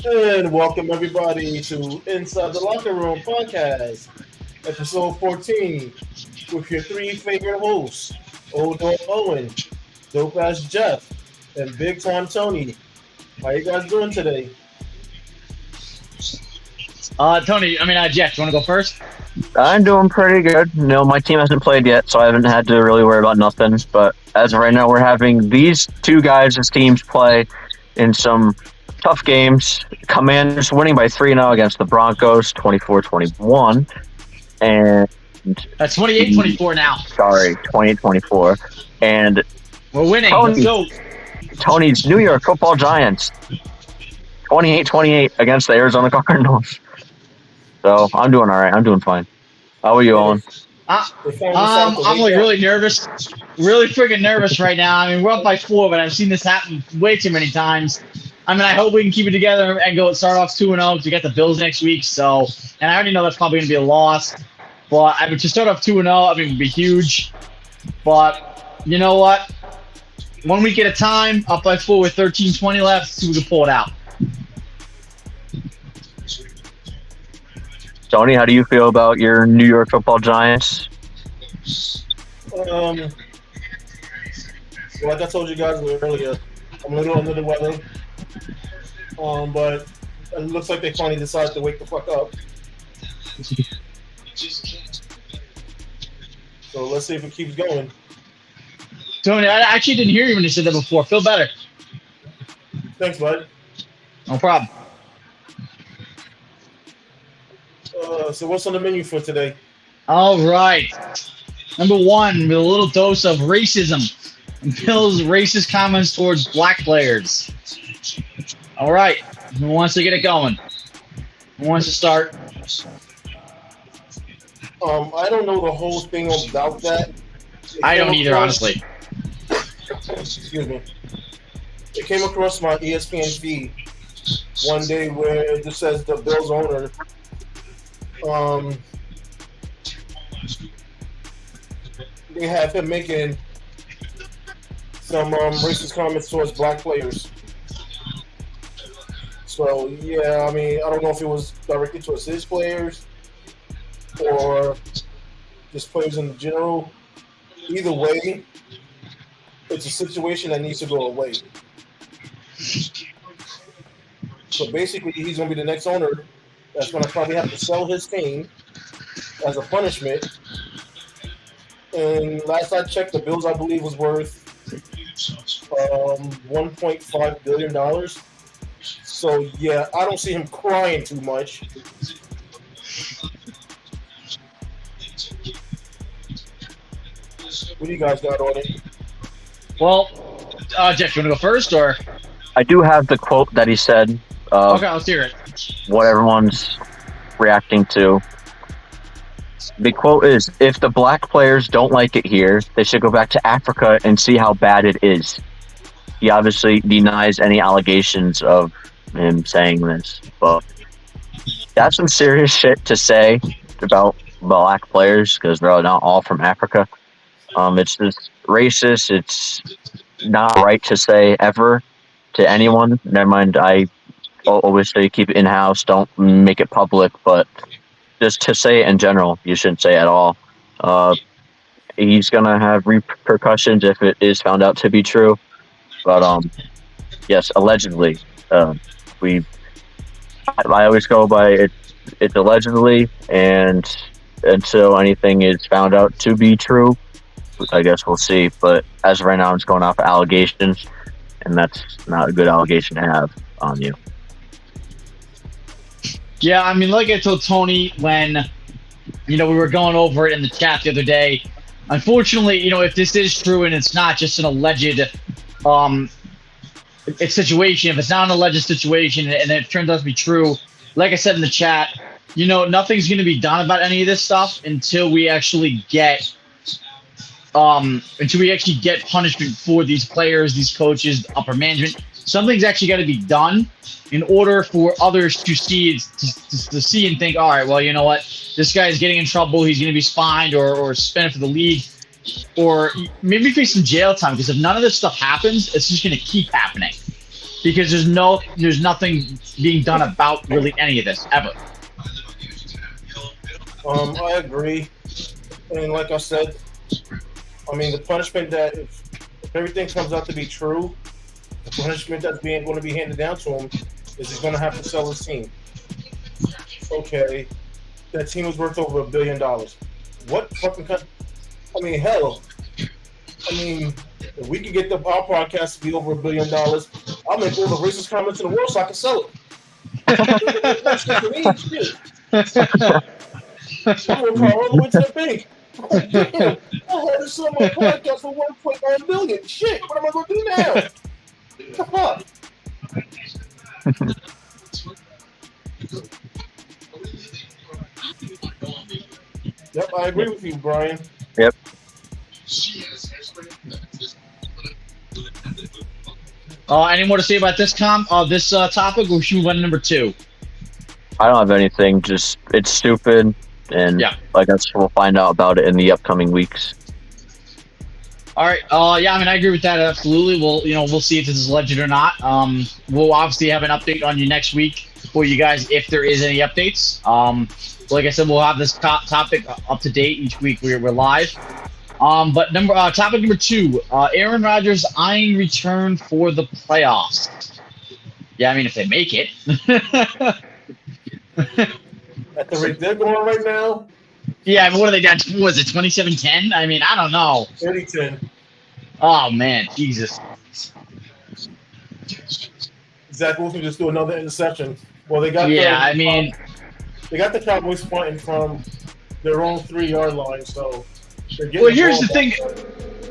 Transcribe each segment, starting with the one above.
And welcome everybody to Inside the Locker Room podcast, episode 14, with your three favorite hosts, Old Dog Owen, Dope Ass Jeff, and Big Time Tony. How you guys doing today? Jeff, you want to go first? I'm doing pretty good. No, my team hasn't played yet, so I haven't had to really worry about nothing. But as of right now, we're having these two guys' teams play in some tough games. Commanders winning by 3-0 against the Broncos, 24-21. And That's 28-24 now. sorry, 20-24. And We're winning. Tony. Let's go. Tony's New York Football Giants, 28-28 against the Arizona Cardinals. So I'm doing all right. I'm doing fine. How are you, Owen? I'm like really nervous. Really freaking nervous right now. I mean, we're up by 4, but I've seen this happen way too many times. I mean, I hope we can keep it together and start off 2-0 because we got the Bills next week. So, and I already know that's probably going to be a loss. But I mean, to start off 2-0, I mean, would be huge. But you know what? 1 week at a time, up by 4 with 13:20 left. See if we can pull it out. Tony, how do you feel about your New York Football Giants? Like I told you guys earlier, I'm a little under the weather. But it looks like they finally decided to wake the fuck up. So let's see if it keeps going. Tony, I actually didn't hear you when you said that before. Feel better. Thanks, bud. No problem. So what's on the menu for today? All right. Number 1, with a little dose of racism. Bill's racist comments towards black players. All right. Who wants to get it going? Who wants to start? I don't know the whole thing about that. I don't either, honestly. Excuse me. It came across my ESPN feed one day where it just says the Bills owner they have him making some racist comments towards black players. So yeah, I mean, I don't know if it was directed towards his players or just players in general. Either way, it's a situation that needs to go away. So basically, he's going to be the next owner that's going to probably have to sell his team as a punishment. And last I checked, the Bills, I believe, was worth $1.5 billion. So, yeah, I don't see him crying too much. What do you guys got on it? Well, Jeff, you want to go first, or? I do have the quote that he said. Okay, let's hear it. What everyone's reacting to. The quote is, if the black players don't like it here, they should go back to Africa and see how bad it is. He obviously denies any allegations of him saying this, but that's some serious shit to say about black players because they're not all from Africa. It's just racist. It's not right to say ever to anyone. Never mind, I always say keep it in-house, don't make it public, but just to say it in general, you shouldn't say it at all. He's going to have repercussions if it is found out to be true. But, yes, allegedly. I always go by it's allegedly, and until anything is found out to be true, I guess we'll see. But as of right now, I'm just going off allegations, and that's not a good allegation to have on you. Yeah, I mean, like I told Tony when, we were going over it in the chat the other day, unfortunately, if this is true and it's not just an alleged situation, if it's not an alleged situation and it turns out to be true, like I said in the chat, nothing's going to be done about any of this stuff until we actually get punishment for these players, these coaches, upper management. Something's actually got to be done in order for others to see and think, all right, well, you know what, this guy's getting in trouble, he's going to be fined or suspended for the league, or maybe face some jail time. Because if none of this stuff happens, it's just going to keep happening. because there's nothing being done about really any of this ever. I agree, and like I said, I mean the punishment that if everything comes out to be true, the punishment that's going to be handed down to him is he's going to have to sell his team. Okay, that team was worth over $1 billion. What fucking? I mean, hell. I mean, if we could get our podcast to be over $1 billion, I'll make all the racist comments in the world so I can sell it. That's good for me. Shit. I'm going to call all the way to the bank. Oh, damn. I had to sell my podcast for $1.9 billion. Shit, what am I going to do now? What the fuck? Yep, I agree with you, Brian. Yep. Any more to say about this topic, or should we move on to number 2? I don't have anything. Just it's stupid, and I guess we'll find out about it in the upcoming weeks. All right. Yeah, I mean, I agree with that. Absolutely. We'll see if this is legend or not. We'll obviously have an update on you next week for you guys if there is any updates. Like I said, we'll have this topic up to date each week. We're live. But topic number 2, Aaron Rodgers eyeing return for the playoffs. Yeah, I mean, if they make it. At the rate they're going right now. Yeah, I mean, what are they down? Was it 27-10? I mean, I don't know. 30-10. Oh man, Jesus. Zach Wilson just threw another interception. Well, they got. Yeah, I mean, they got the Cowboys punting from their own 3-yard line, so. Well, here's the thing.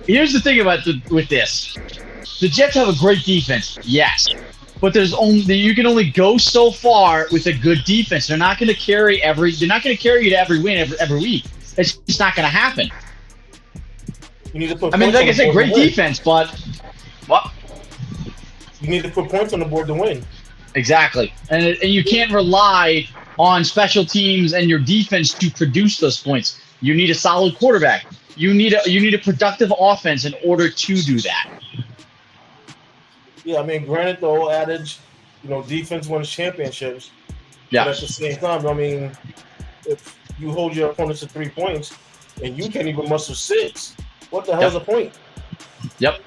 Here's the thing with this. The Jets have a great defense, yes, but you can only go so far with a good defense. They're not going to carry They're not going to carry you to every win every week. It's just not going to happen. You need to put. I mean, like I said, great defense, but what? You need to put points on the board to win. Exactly, and you can't rely on special teams and your defense to produce those points. You need a solid quarterback. You need a productive offense in order to do that. Yeah, I mean, granted, the old adage, defense wins championships. Yeah. But at the same time, I mean, if you hold your opponents to 3 points and you can't even muster 6, what the hell's the point? Yep.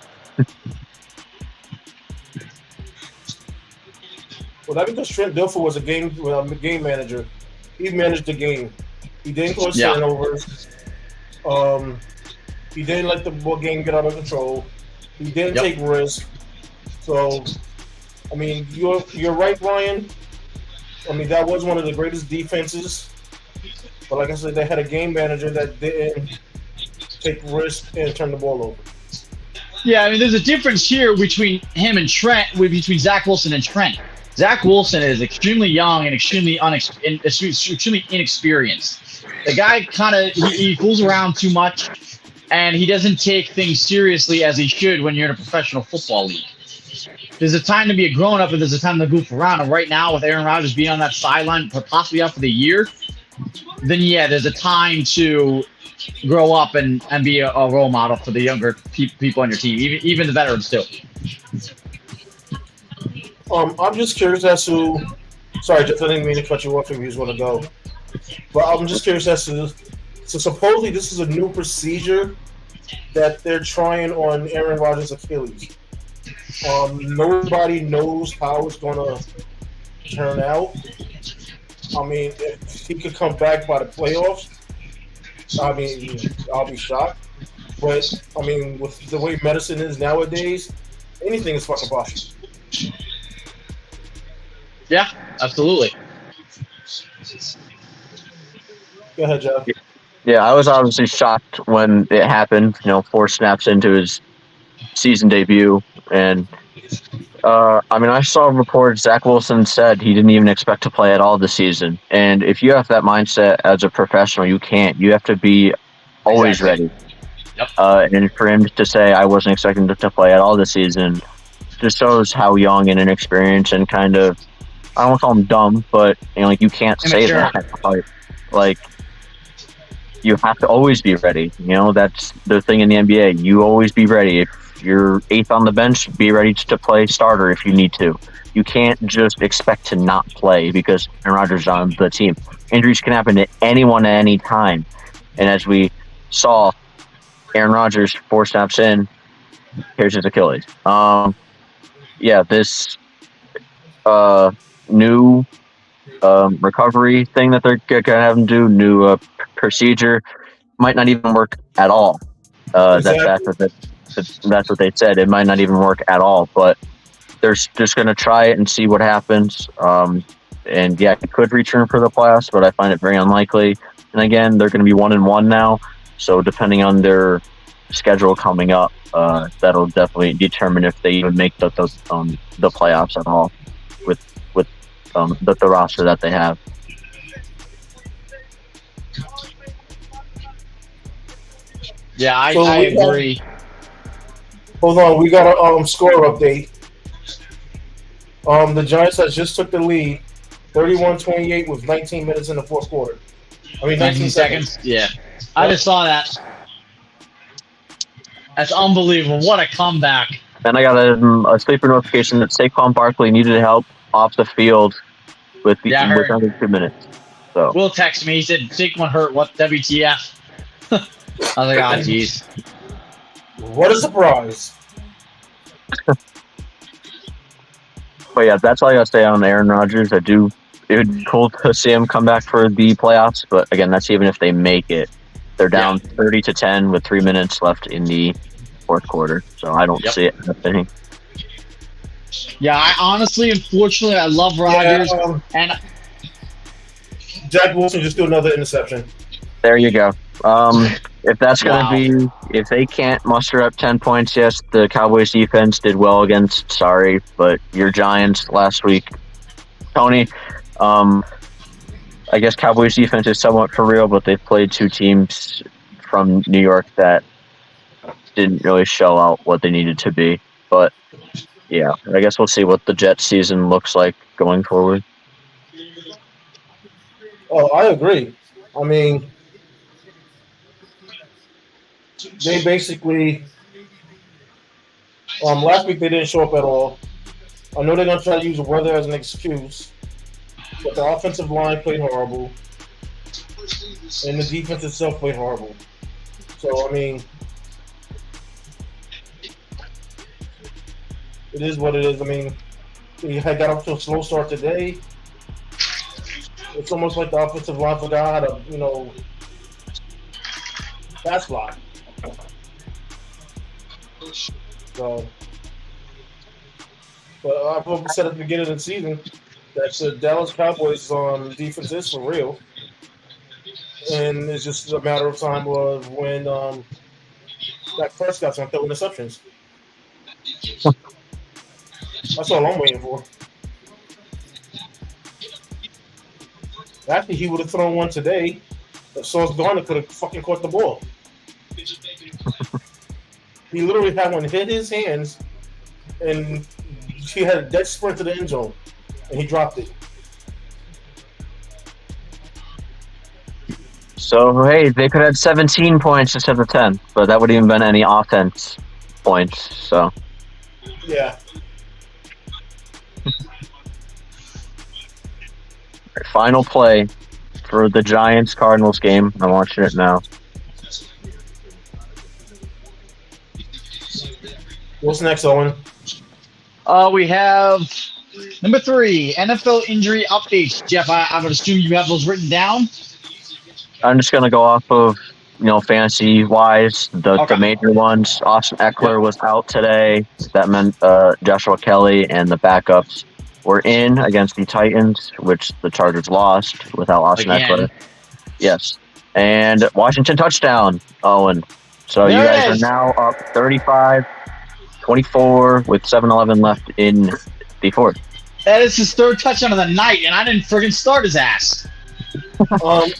Well, that's because Trent Dilfer was a game manager. He managed the game. He didn't cause turnovers. He didn't let the game get out of control. He didn't take risks. So, I mean, you're right, Brian. I mean, that was one of the greatest defenses. But like I said, they had a game manager that didn't take risks and turn the ball over. Yeah, I mean, there's a difference here between him and Trent, between Zach Wilson and Trent. Zach Wilson is extremely young and extremely inexperienced. The guy he fools around too much, and he doesn't take things seriously as he should when you're in a professional football league. There's a time to be a grown-up, and there's a time to goof around. And right now, with Aaron Rodgers being on that sideline, possibly out for the year, then there's a time to grow up and be a role model for the younger people on your team, even the veterans too. I'm just curious as to. Sorry, Jeff, I didn't mean to cut you off if you was going to go. But I'm just curious as to. So supposedly this is a new procedure that they're trying on Aaron Rodgers' Achilles. Nobody knows how it's going to turn out. I mean, if he could come back by the playoffs, I mean, I'll be shocked. But, I mean, with the way medicine is nowadays, anything is fucking possible. Yeah, absolutely. Go ahead, Jeff. Yeah, I was obviously shocked when it happened, 4 snaps into his season debut. And, I saw reports Zach Wilson said he didn't even expect to play at all this season. And if you have that mindset as a professional, you can't. You have to be always ready. Yep. And for him to say, I wasn't expecting to play at all this season, just shows how young and inexperienced and kind of, I don't want to call him dumb, but, you can't say that. Like, you have to always be ready. That's the thing in the NBA. You always be ready. If you're 8th on the bench, be ready to play starter if you need to. You can't just expect to not play because Aaron Rodgers is on the team. Injuries can happen to anyone at any time. And as we saw, Aaron Rodgers 4 snaps in, here's his Achilles. This new recovery thing that they're going to have him do, new procedure, might not even work at all. Exactly. That's what they said. It might not even work at all, but they're just going to try it and see what happens. And yeah, he could return for the playoffs, but I find it very unlikely. And again, they're going to be 1-1 now, so depending on their schedule coming up, that'll definitely determine if they even make the playoffs at all with the roster that they have. Yeah, I agree. Hold on, we got a score update. The Giants just took the lead, 31-28 with 19 minutes in the fourth quarter. 19 seconds. Yeah, I just saw that. That's unbelievable. What a comeback. And I got a sleeper notification that Saquon Barkley needed help off the field with under 2 minutes. So Will texted me. He said Saquon hurt. What WTF? I was like, oh, jeez. What a surprise. But yeah, that's all I got to say on Aaron Rodgers. It would be cool to see him come back for the playoffs, but again, that's even if they make it. They're down 30-10 with 3 minutes left in the fourth quarter, so I don't see it happening. Yeah, unfortunately, I love Rodgers, and Jack Wilson just threw another interception. There you go. If that's going to be, if they can't muster up 10 points, yes, the Cowboys defense did well against, but your Giants last week, Tony, I guess Cowboys defense is somewhat for real, but they've played 2 teams from New York that didn't really show out what they needed to be. But yeah, I guess we'll see what the Jets season looks like going forward. Oh, I agree. They basically last week they didn't show up at all. I know they're gonna try to use the weather as an excuse, but the offensive line played horrible, and the defense itself played horrible. So it is what it is. They had got off to a slow start today. It's almost like the offensive line forgot how to, pass block. So, but I've said at the beginning of the season that the Dallas Cowboys defense is for real, and it's just a matter of time of when Dak Prescott's gonna throw interceptions. That's all I'm waiting for. Actually, he would have thrown one today. Sauce Gardner could have fucking caught the ball. He literally had one hit his hands, and he had a dead sprint to the end zone, and he dropped it. So, hey, they could have 17 points instead of 10, but that wouldn't even been any offense points, so. Yeah. Final play for the Giants-Cardinals game. I'm watching it now. What's next, Owen? We have number 3, NFL injury updates. Jeff, I would assume you have those written down? I'm just going to go off of, fantasy-wise, the major ones. Austin Eckler was out today. That meant Joshua Kelly and the backups were in against the Titans, which the Chargers lost without Austin Eckler. Yes. And Washington touchdown, Owen. So you guys are now up 35-24 with 7:11 left in the fourth. That is his 3rd touchdown of the night, and I didn't friggin' start his ass. I want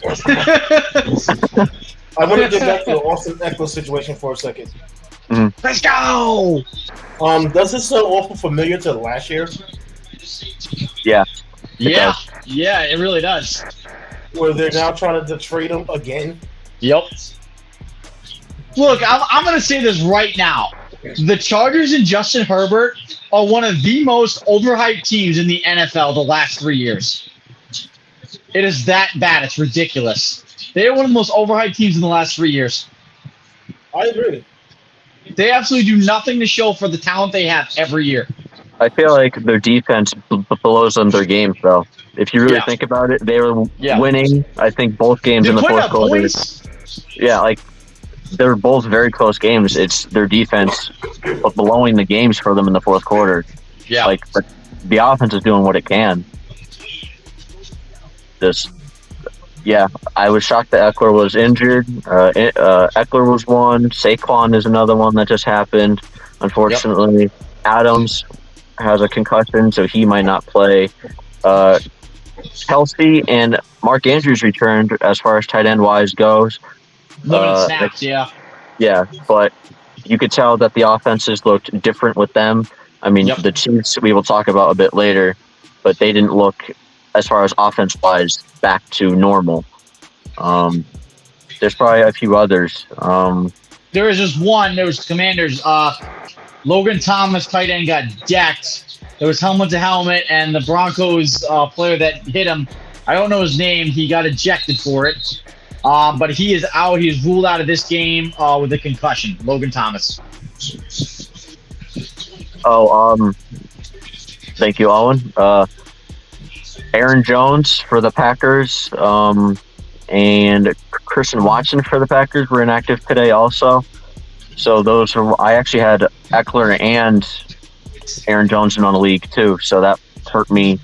to get back to the Austin Eckler situation for a second. Mm-hmm. Let's go! Does this sound awful familiar to last year? Yeah. Yeah, it really does. Where they're now trying to trade him again? Yep. Look, I'm going to say this right now. The Chargers and Justin Herbert are one of the most overhyped teams in the NFL the last 3 years. It is that bad. It's ridiculous. They are one of the most overhyped teams in the last 3 years. I agree. They absolutely do nothing to show for the talent they have every year. I feel like their defense blows them their games, though. If you really think about it, they were winning, I think, both games in the fourth quarter. Yeah, like, they're both very close games. It's their defense blowing the games for them in the fourth quarter. Yeah. Like, but the offense is doing what it can. I was shocked that Eckler was injured. Eckler was one. Saquon is another one that just happened, unfortunately. Adams has a concussion, so he might not play. Kelsey and Mark Andrews returned as far as tight end wise goes. Limited snaps, yeah. Yeah, but you could tell that the offenses looked different with them. I mean, the Chiefs we will talk about a bit later, but they didn't look, as far as offense wise, back to normal. There's probably a few others. There was just one. There was Commanders. Logan Thomas, tight end, got decked. There was helmet to helmet, and the Broncos player that hit him, I don't know his name. He got ejected for it. But he is out. He is ruled out of this game with a concussion. Logan Thomas. Thank you, Owen. Aaron Jones for the Packers and Christian Watson for the Packers were inactive today also. So I actually had Eckler and Aaron Jones in on the league too, so that hurt me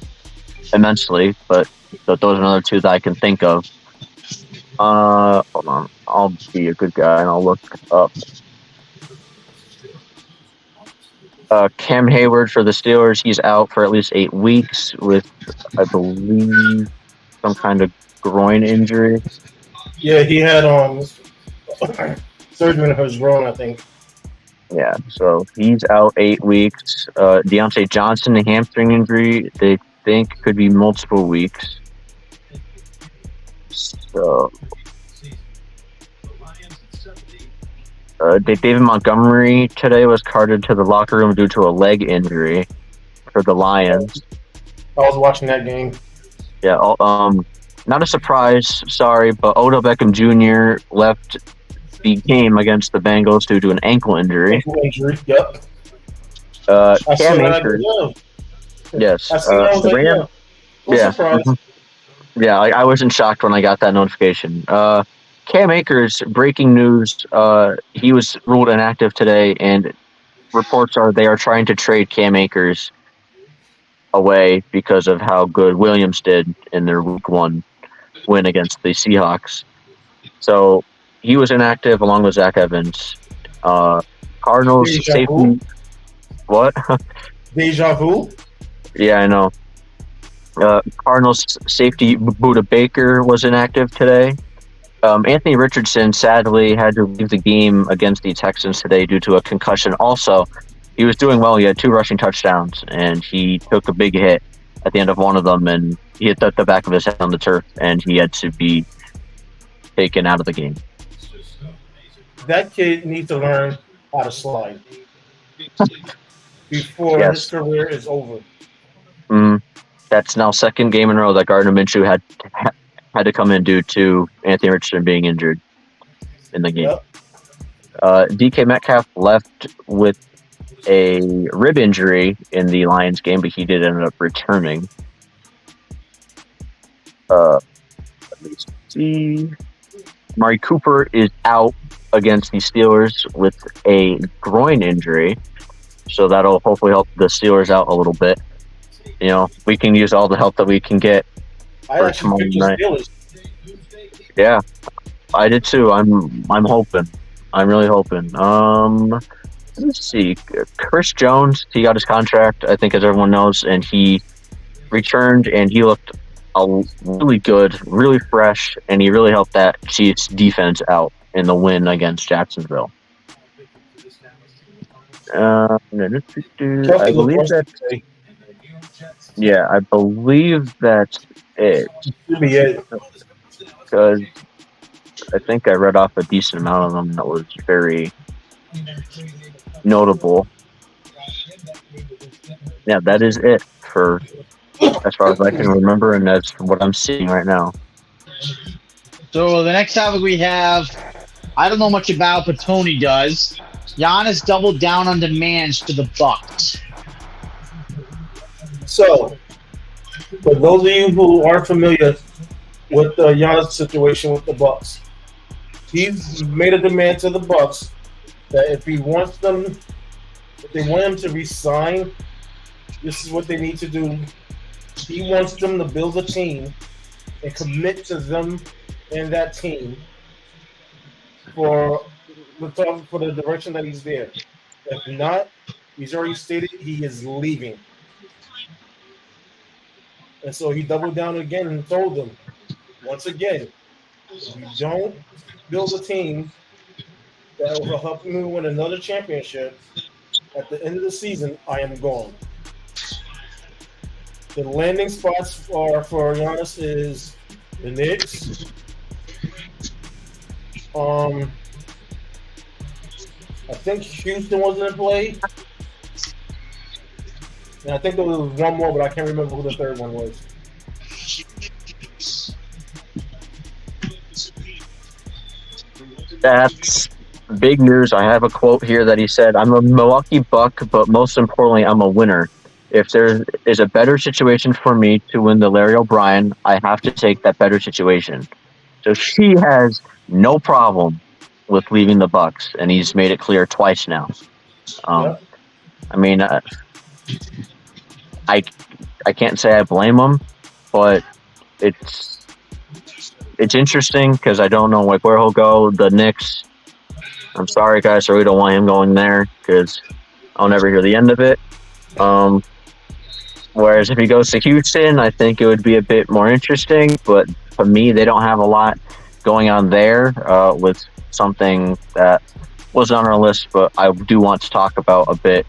immensely. But those are another two that I can think of. Hold on. I'll be a good guy and I'll look up. Cam Hayward for the Steelers, he's out for at least 8 weeks with, I believe, some kind of groin injury. Yeah, he had surgery in his groin, I think. Yeah, so he's out 8 weeks. Deontay Johnson, a hamstring injury, they think could be multiple weeks. So, David Montgomery today was carted to the locker room due to a leg injury for the Lions. I was watching that game. Yeah, not a surprise, sorry, but Odell Beckham Jr. left the game against the Bengals due to an ankle injury. Yep. Cam Akers. Yes. The Rams. Yeah. Mm-hmm. Yeah, I wasn't shocked when I got that notification. Cam Akers, breaking news, he was ruled inactive today, and reports are they are trying to trade Cam Akers away because of how good Williams did in their Week 1 win against the Seahawks. So he was inactive along with Zach Evans. Cardinals safety. What? Deja vu? Yeah, I know. Cardinals safety Budda Baker was inactive today. Anthony Richardson sadly had to leave the game against the Texans today due to a concussion. Also, he was doing well. He had 2 rushing touchdowns, and he took a big hit at the end of one of them, and he hit the back of his head on the turf, and he had to be taken out of the game. That kid needs to learn how to slide before his career is over. That's now 2nd game in a row that Gardner Minshew had to come in due to Anthony Richardson being injured in the game. Yep. DK Metcalf left with a rib injury in the Lions game, but he did end up returning. Let me see. Amari Cooper is out against the Steelers with a groin injury, so that'll hopefully help the Steelers out a little bit. You know, we can use all the help that we can get for tomorrow night. Yeah, I did too. I'm hoping. I'm really hoping. Let's see. Chris Jones, he got his contract, I think, as everyone knows, and he returned, and he looked really good, really fresh, and he really helped that Chiefs defense out in the win against Jacksonville. I believe that's it. Yeah, I believe that's it. Because I think I read off a decent amount of them that was very notable. Yeah, that is it for as far as I can remember, and that's what I'm seeing right now. So the next topic we have, I don't know much about, but Tony does. Giannis doubled down on demands to the Bucks. So, for those of you who aren't familiar with the Giannis situation with the Bucks, he's made a demand to the Bucks that if they want him to resign, this is what they need to do. He wants them to build a team and commit to them and that team for the direction that he's there. If not, he's already stated he is leaving. And so he doubled down again and told them, once again, if you don't build a team that will help me win another championship, at the end of the season, I am gone. The landing spots for Giannis is the Knicks. I think Houston was in play. And I think there was one more, but I can't remember who the third one was. That's big news. I have a quote here that he said, "I'm a Milwaukee Buck, but most importantly, I'm a winner. If there is a better situation for me to win the Larry O'Brien, I have to take that better situation." So he has no problem with leaving the Bucks, and he's made it clear twice now. I mean, I can't say I blame him, but it's interesting because I don't know where he'll go. The Knicks, I'm sorry guys, I really don't want him going there because I'll never hear the end of it. Whereas if he goes to Houston, I think it would be a bit more interesting. But for me, they don't have a lot going on there with something that wasn't on our list. But I do want to talk about a bit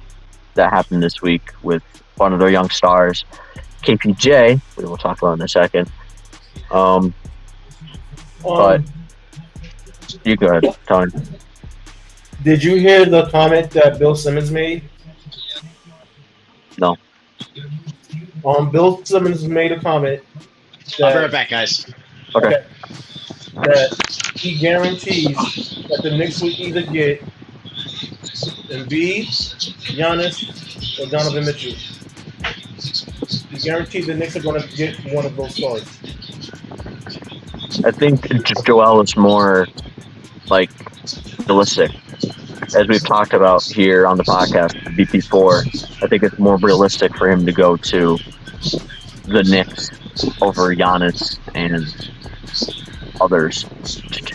that happened this week with one of their young stars, KPJ. We will talk about in a second. But you go ahead, Tony. Did you hear the comment that Bill Simmons made? No. Bill Simmons made a comment. I'll be right back, guys. Okay. That he guarantees that the Knicks will either get Embiid, Giannis, or Donovan Mitchell. He guarantees the Knicks are going to get one of those stars. I think Joel is more realistic. As we've talked about here on the podcast before, I think it's more realistic for him to go to the Knicks over Giannis and others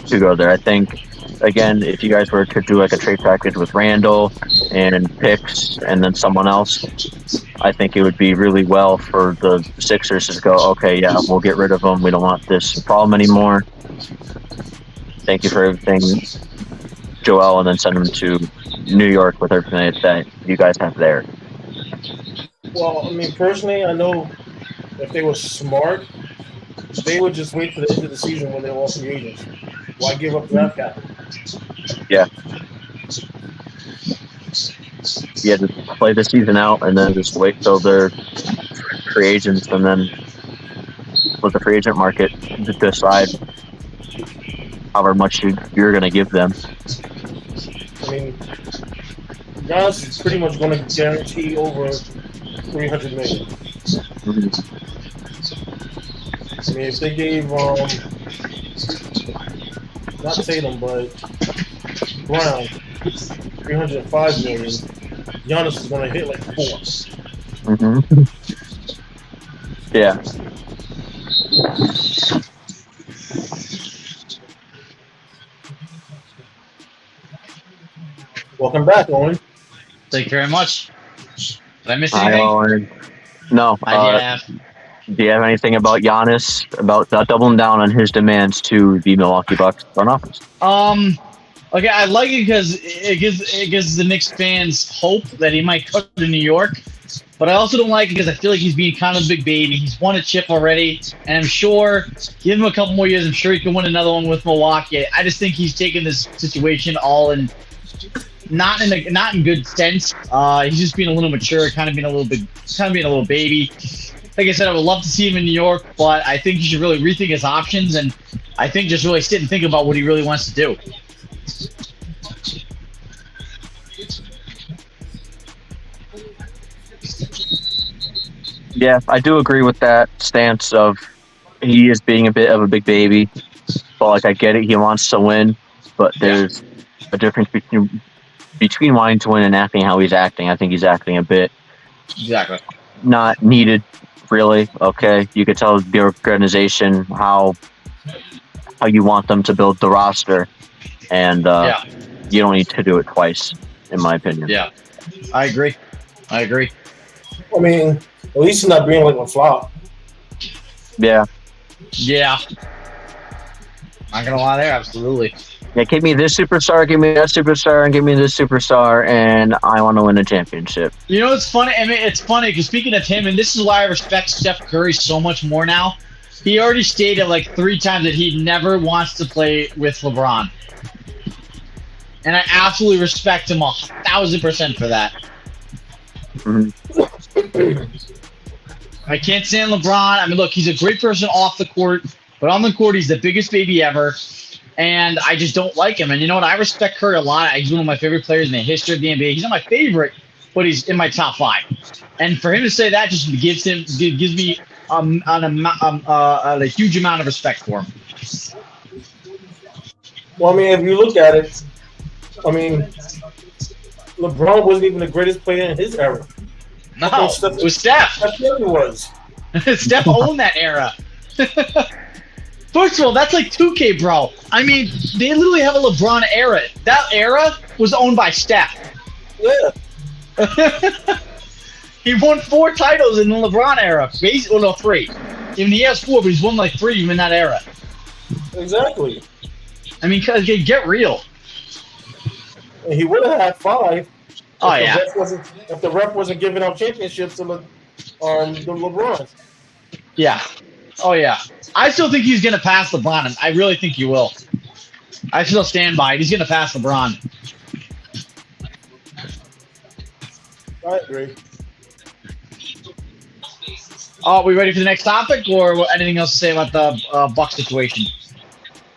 to go there. I think, again, if you guys were to do a trade package with Randall and picks and then someone else, I think it would be really well for the Sixers to go, okay, yeah, we'll get rid of him. We don't want this problem anymore. Thank you for everything, Joel, and then send him to New York with everything that you guys have there. Well, I mean, personally, I know if they were smart, they would just wait for the end of the season when they're all free agents. Why give up draft capital? Yeah. Yeah, just play the season out and then just wait till they're free agents and then let the free agent market decide however much you're going to give them. I mean, Giannis is pretty much going to guarantee over $300 million. Mm-hmm. I mean, if they gave, not Tatum, but Brown, $305 million, Giannis is going to hit like 4. Mm-hmm. Yeah. Welcome back, Owen. Thank you very much. Did I miss Hi, anything? Owen. No. Do you have anything about Giannis, about doubling down on his demands to the Milwaukee Bucks front office? Okay, I like it because it gives the Knicks fans hope that he might come to New York. But I also don't like it because I feel like he's being kind of a big baby. He's won a chip already, and I'm sure, give him a couple more years, I'm sure he can win another one with Milwaukee. I just think he's taking this situation all in not in good sense. He's just being a little mature, kind of being a little baby. Like I said, I would love to see him in New York, but I think he should really rethink his options, and I think just really sit and think about what he really wants to do. Yeah, I do agree with that stance of he is being a bit of a big baby. But like, I get it, he wants to win, but there's a difference between wanting to win and acting how he's acting. I think he's acting a bit not needed, really. Okay, you could tell the organization how you want them to build the roster, and you don't need to do it twice, in my opinion. Yeah, I agree. I mean, at least he's not being like a flop. Yeah. Yeah. Not gonna lie there, absolutely. Yeah, give me this superstar, give me that superstar, and give me this superstar, and I want to win a championship. You know, it's funny. I mean, it's funny because speaking of him, and this is why I respect Steph Curry so much more now. He already stated like 3 times that he never wants to play with LeBron, and I absolutely respect him 1,000% for that. Mm-hmm. I can't stand LeBron. I mean, look, he's a great person off the court, but on the court, he's the biggest baby ever. And I just don't like him. And you know what? I respect Curry a lot. He's one of my favorite players in the history of the NBA. He's not my favorite, but he's in my top 5. And for him to say that just gives me a huge amount of respect for him. Well, I mean, if you look at it, I mean, LeBron wasn't even the greatest player in his era. No, it was Steph. That's what it was. Steph owned that era. First of all, that's like 2K, bro. I mean, they literally have a LeBron era. That era was owned by Steph. Yeah. He won 4 titles in the LeBron era. Well, no, 3. Even he has 4, but he's won like 3 even in that era. Exactly. I mean, get real. And he would have had 5. Oh, yeah. If the ref wasn't giving out championships to the LeBron. Yeah. Oh, yeah. I still think he's going to pass LeBron, and I really think he will. I still stand by it. He's going to pass LeBron. I agree. Oh, we ready for the next topic, or anything else to say about the Buck situation?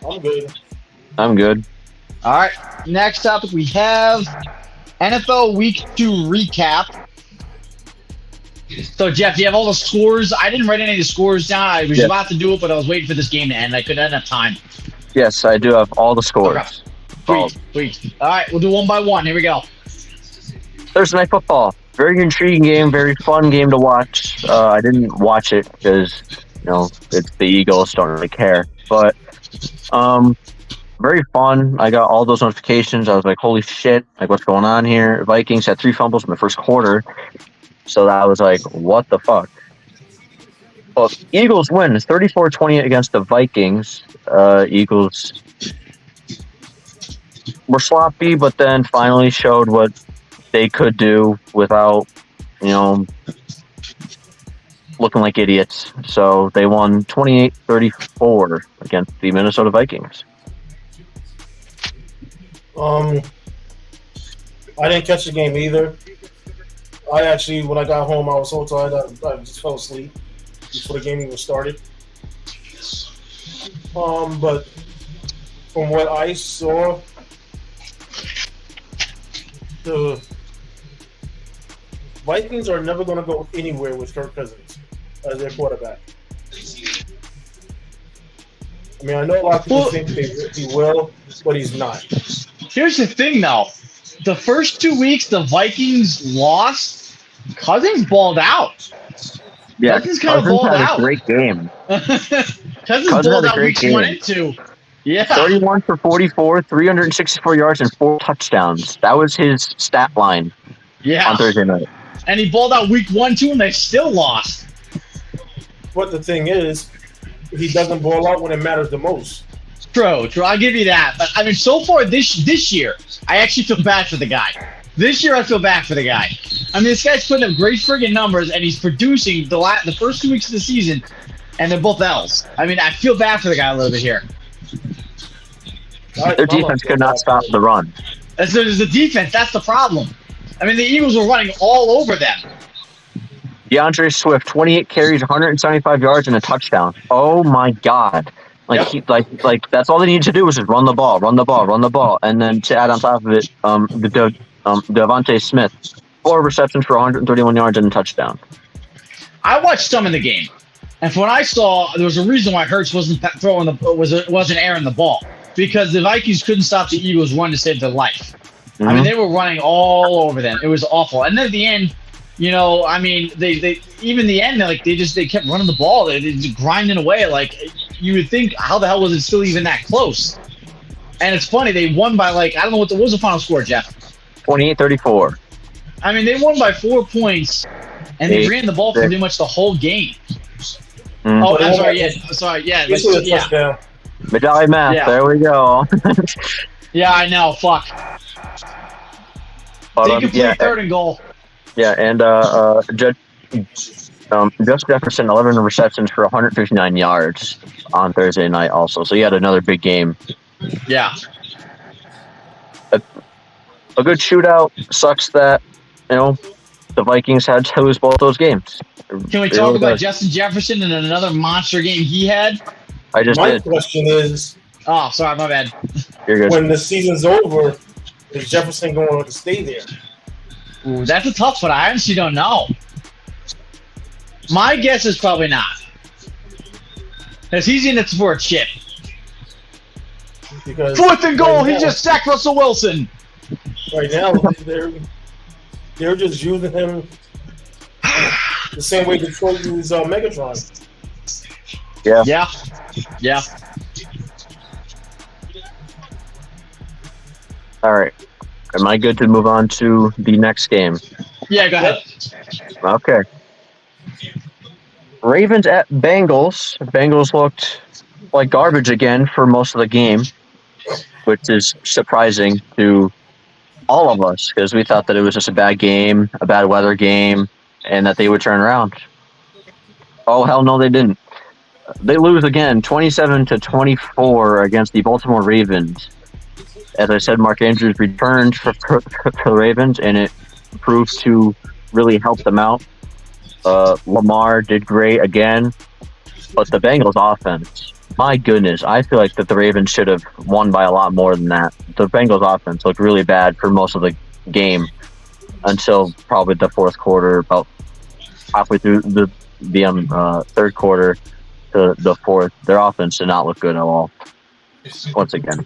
I'm good. I'm good. All right. Next topic we have NFL Week 2 recap. So, Jeff, do you have all the scores? I didn't write any of the scores down. I was about to do it, but I was waiting for this game to end. I couldn't have time. Yes, I do have all the scores. Okay. Sweet. All right, we'll do one by one. Here we go. Thursday Night Football. Very intriguing game, very fun game to watch. I didn't watch it because, it's the Eagles, don't really care. But very fun. I got all those notifications. I was like, holy shit, like what's going on here? Vikings had 3 fumbles in the first quarter. So that was like, what the fuck? Well, Eagles win 34-20 against the Vikings. Eagles were sloppy, but then finally showed what they could do without, looking like idiots. So they won 28-34 against the Minnesota Vikings. I didn't catch the game either. I actually, when I got home, I was so tired I just fell asleep before the game even started. But from what I saw, the Vikings are never going to go anywhere with Kirk Cousins as their quarterback. I mean, I know a lot of people think he will, but he's not. Here's the thing, though. The first 2 weeks the Vikings lost, Cousins balled out. Yeah, Cousins kind of balled out. A great game. Cousins balled out weeks 1 and 2. Yeah. 31 for 44, 364 yards, and 4 touchdowns. That was his stat line on Thursday night. And he balled out week 1, 2, and they still lost. But the thing is, he doesn't ball out when it matters the most. True. I'll give you that. But, I mean, so far this year, I actually feel bad for the guy. This year, I feel bad for the guy. I mean, this guy's putting up great friggin' numbers, and he's producing the first 2 weeks of the season, and they're both L's. I mean, I feel bad for the guy a little bit here. Their defense could not stop the run. It's the defense. That's the problem. I mean, the Eagles were running all over them. DeAndre Swift, 28 carries, 175 yards, and a touchdown. Oh my God! Like that's all they need to do is just run the ball, and then to add on top of it, Devontae Smith, 4 receptions for 131 yards and a touchdown. I watched some of the game, and from what I saw, there was a reason why Hurts wasn't airing the ball, because the Vikings couldn't stop the Eagles' run to save their life. Mm-hmm. I mean, they were running all over them. It was awful. And then at the end, I mean, they kept running the ball. They just grinding away. Like, you would think, how the hell was it still even that close? And it's funny, they won by I don't know what was the final score, Jeff? 28-34. I mean, they won by 4 points, and they ran the ball for pretty much the whole game. Mm-hmm. Oh, I'm sorry. Yeah. Touchdown. Medallion math. Yeah. There we go. Yeah, I know. Fuck. They can play 3rd and goal. Yeah, and Justin Jefferson, 11 receptions for 159 yards on Thursday night also. So he had another big game. Yeah. A good shootout. Sucks that, the Vikings had to lose both those games. Can we talk about Justin Jefferson and another monster game he had? I just My did. question is, Oh, sorry, my bad. You're good. when the season's over, is Jefferson going to stay there? Ooh, that's a tough one. I honestly don't know. My guess is probably not. Because he's in it for a chip. Because 4th and goal, right he now- just sacked Russell Wilson. Right now, they're just using him the same way Detroit used Megatron. Yeah. All right. Am I good to move on to the next game? Yeah, go ahead. Okay. Ravens at Bengals. Bengals looked like garbage again for most of the game, which is surprising to all of us because we thought that it was just a bad game, a bad weather game, and that they would turn around. Oh, hell no, they didn't. They lose again, 27-24 against the Baltimore Ravens. As I said, Mark Andrews returned for the Ravens, and it proved to really help them out. Lamar did great again, but the Bengals offense, my goodness, I feel like that the Ravens should have won by a lot more than that. The Bengals offense looked really bad for most of the game until probably the 4th quarter, about halfway through the 3rd quarter to the 4th. Their offense did not look good at all. Once again.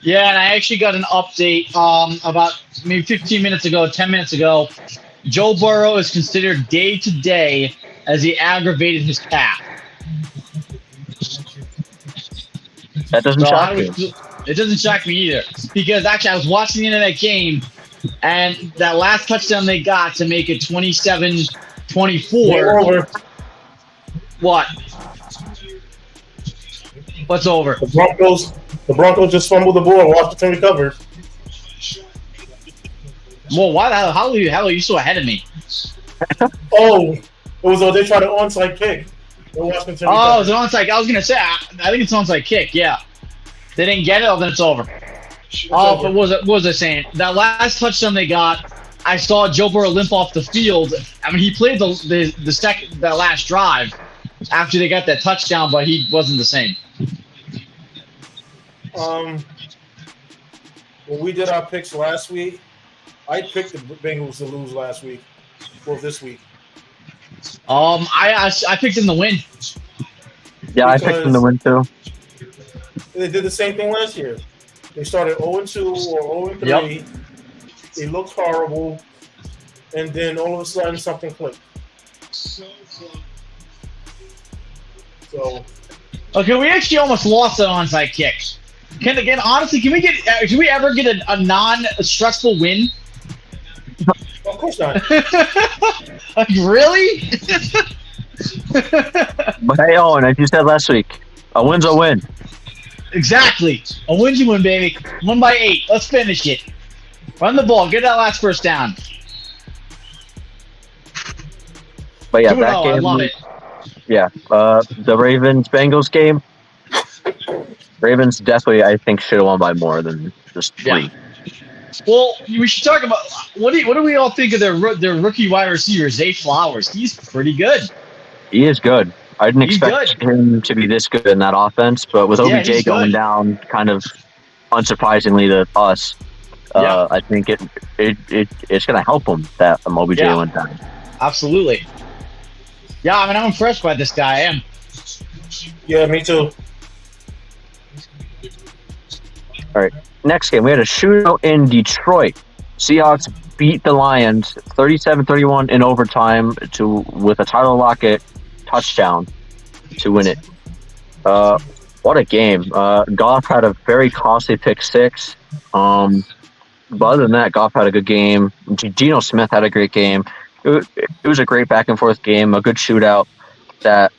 Yeah, and I actually got an update about maybe 15 minutes ago, 10 minutes ago. Joe Burrow is considered day-to-day as he aggravated his calf. That doesn't shock me. It doesn't shock me either. Because actually, I was watching the end of that game, and that last touchdown they got to make it 27-24. What? What's over? The Broncos just fumbled the ball and Washington recovered. Well, why the hell? How are you so ahead of me? Oh, it was they tried an onside kick. Washington Oh, it recovered. was an onside. I was gonna say. I think it's an onside kick. Yeah, they didn't get it. Oh, then it's over. Oh, but what was I saying? That last touchdown they got, I saw Joe Burrow limp off the field. I mean, he played that last drive after they got that touchdown, but he wasn't the same. When we did our picks last week, I picked the Bengals to lose last week, or this week. I picked him to win. Yeah, I picked them to win too. They did the same thing last year. They started 0-2 or 0-3. Yep. They looked horrible, and then all of a sudden something clicked. So. Okay, we actually almost lost an onside kick. Honestly, can we ever get a non-stressful win? Of course not. Like, really? But hey, Owen, as you said last week, a win's a win. Exactly. A win's a win, baby. 1 by 8. Let's finish it. Run the ball. Get that last first down. But yeah, 2-0, that game. I love it. Yeah, the Ravens-Bengals game. Ravens definitely, I think, should have won by more than just 3. Yeah. Well, we should talk about what do we all think of their rookie wide receiver, Zay Flowers? He's pretty good. He is good. I didn't He's expect good. him to be this good in that offense, but with Yeah, OBJ he's going good. down, kind of unsurprisingly to us, Yeah. I think it's going to help him that OBJ Yeah. went down. Absolutely. Yeah, I mean, I'm impressed by this guy. I am. Yeah, me too. Next game, we had a shootout in Detroit. Seahawks beat the Lions 37-31 in overtime with a Tyler Lockett touchdown to win it. What a game. Goff had a very costly pick six. But other than that, Goff had a good game. Geno Smith had a great game. It was a great back and forth game, a good shootout that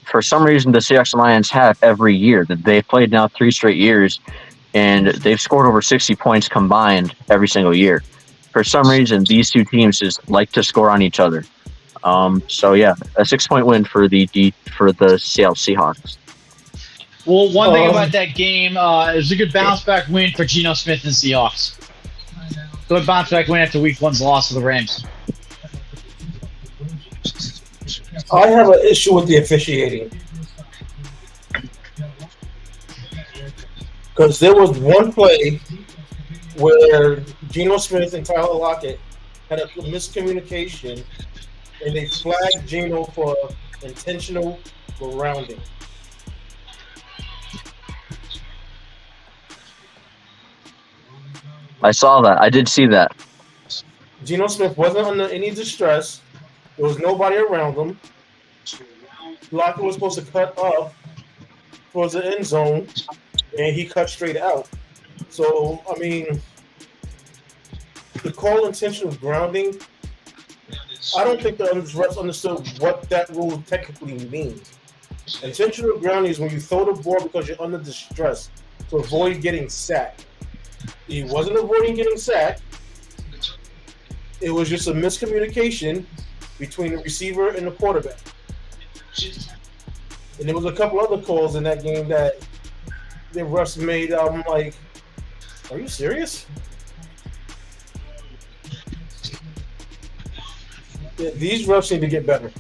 for some reason the Seahawks and Lions have every year. They've played now 3 straight years, and they've scored over 60 points combined every single year. For some reason, these two teams just like to score on each other. So yeah, a 6-point win for the Seattle Seahawks. Well, one thing about that game, it was a good bounce back win for Geno Smith and Seahawks. Good bounce back win after Week 1's loss to the Rams. I have an issue with the officiating. Because there was one play where Geno Smith and Tyler Lockett had a miscommunication, and they flagged Geno for intentional grounding. I saw that. I did see that. Geno Smith wasn't under any distress. There was nobody around him. Lockett was supposed to cut up towards the end zone, and he cut straight out. So, I mean, to call intentional grounding, I don't think the refs understood what that rule technically means. Intentional grounding is when you throw the ball because you're under distress to avoid getting sacked. He wasn't avoiding getting sacked. It was just a miscommunication between the receiver and the quarterback. And there was a couple other calls in that game that the refs made. I'm like, are you serious? Yeah, these refs need to get better.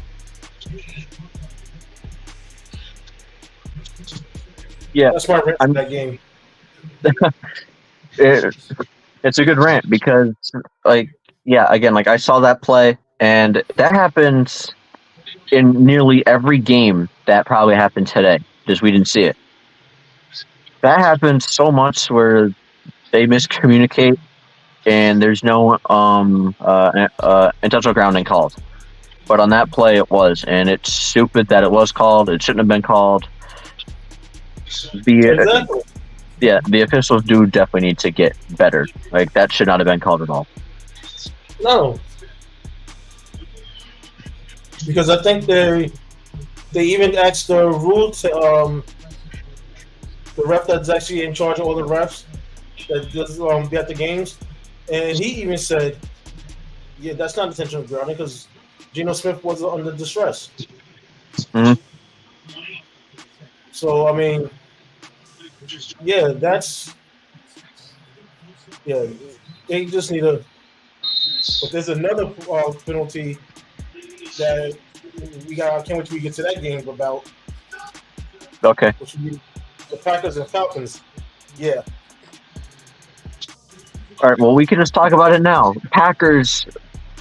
Yeah, that's my rant for that game. It's a good rant because, again, I saw that play, and that happens in nearly every game that probably happened today, just we didn't see it. That happens so much where they miscommunicate, and there's no intentional grounding called. But on that play, it was, and it's stupid that it was called. It shouldn't have been called. Exactly. Yeah, the officials do definitely need to get better. That should not have been called at all. No. Because I think they even asked the rule to the ref that's actually in charge of all the refs that does be at the games, and he even said, yeah, that's not intentional grounding because Geno Smith was under distress. Mm-hmm. So, I mean, yeah, they just need to. But there's another penalty that I can't wait till we get to that game about. Okay. Which would be the Packers and Falcons. Yeah. All right. Well, we can just talk about it now. Packers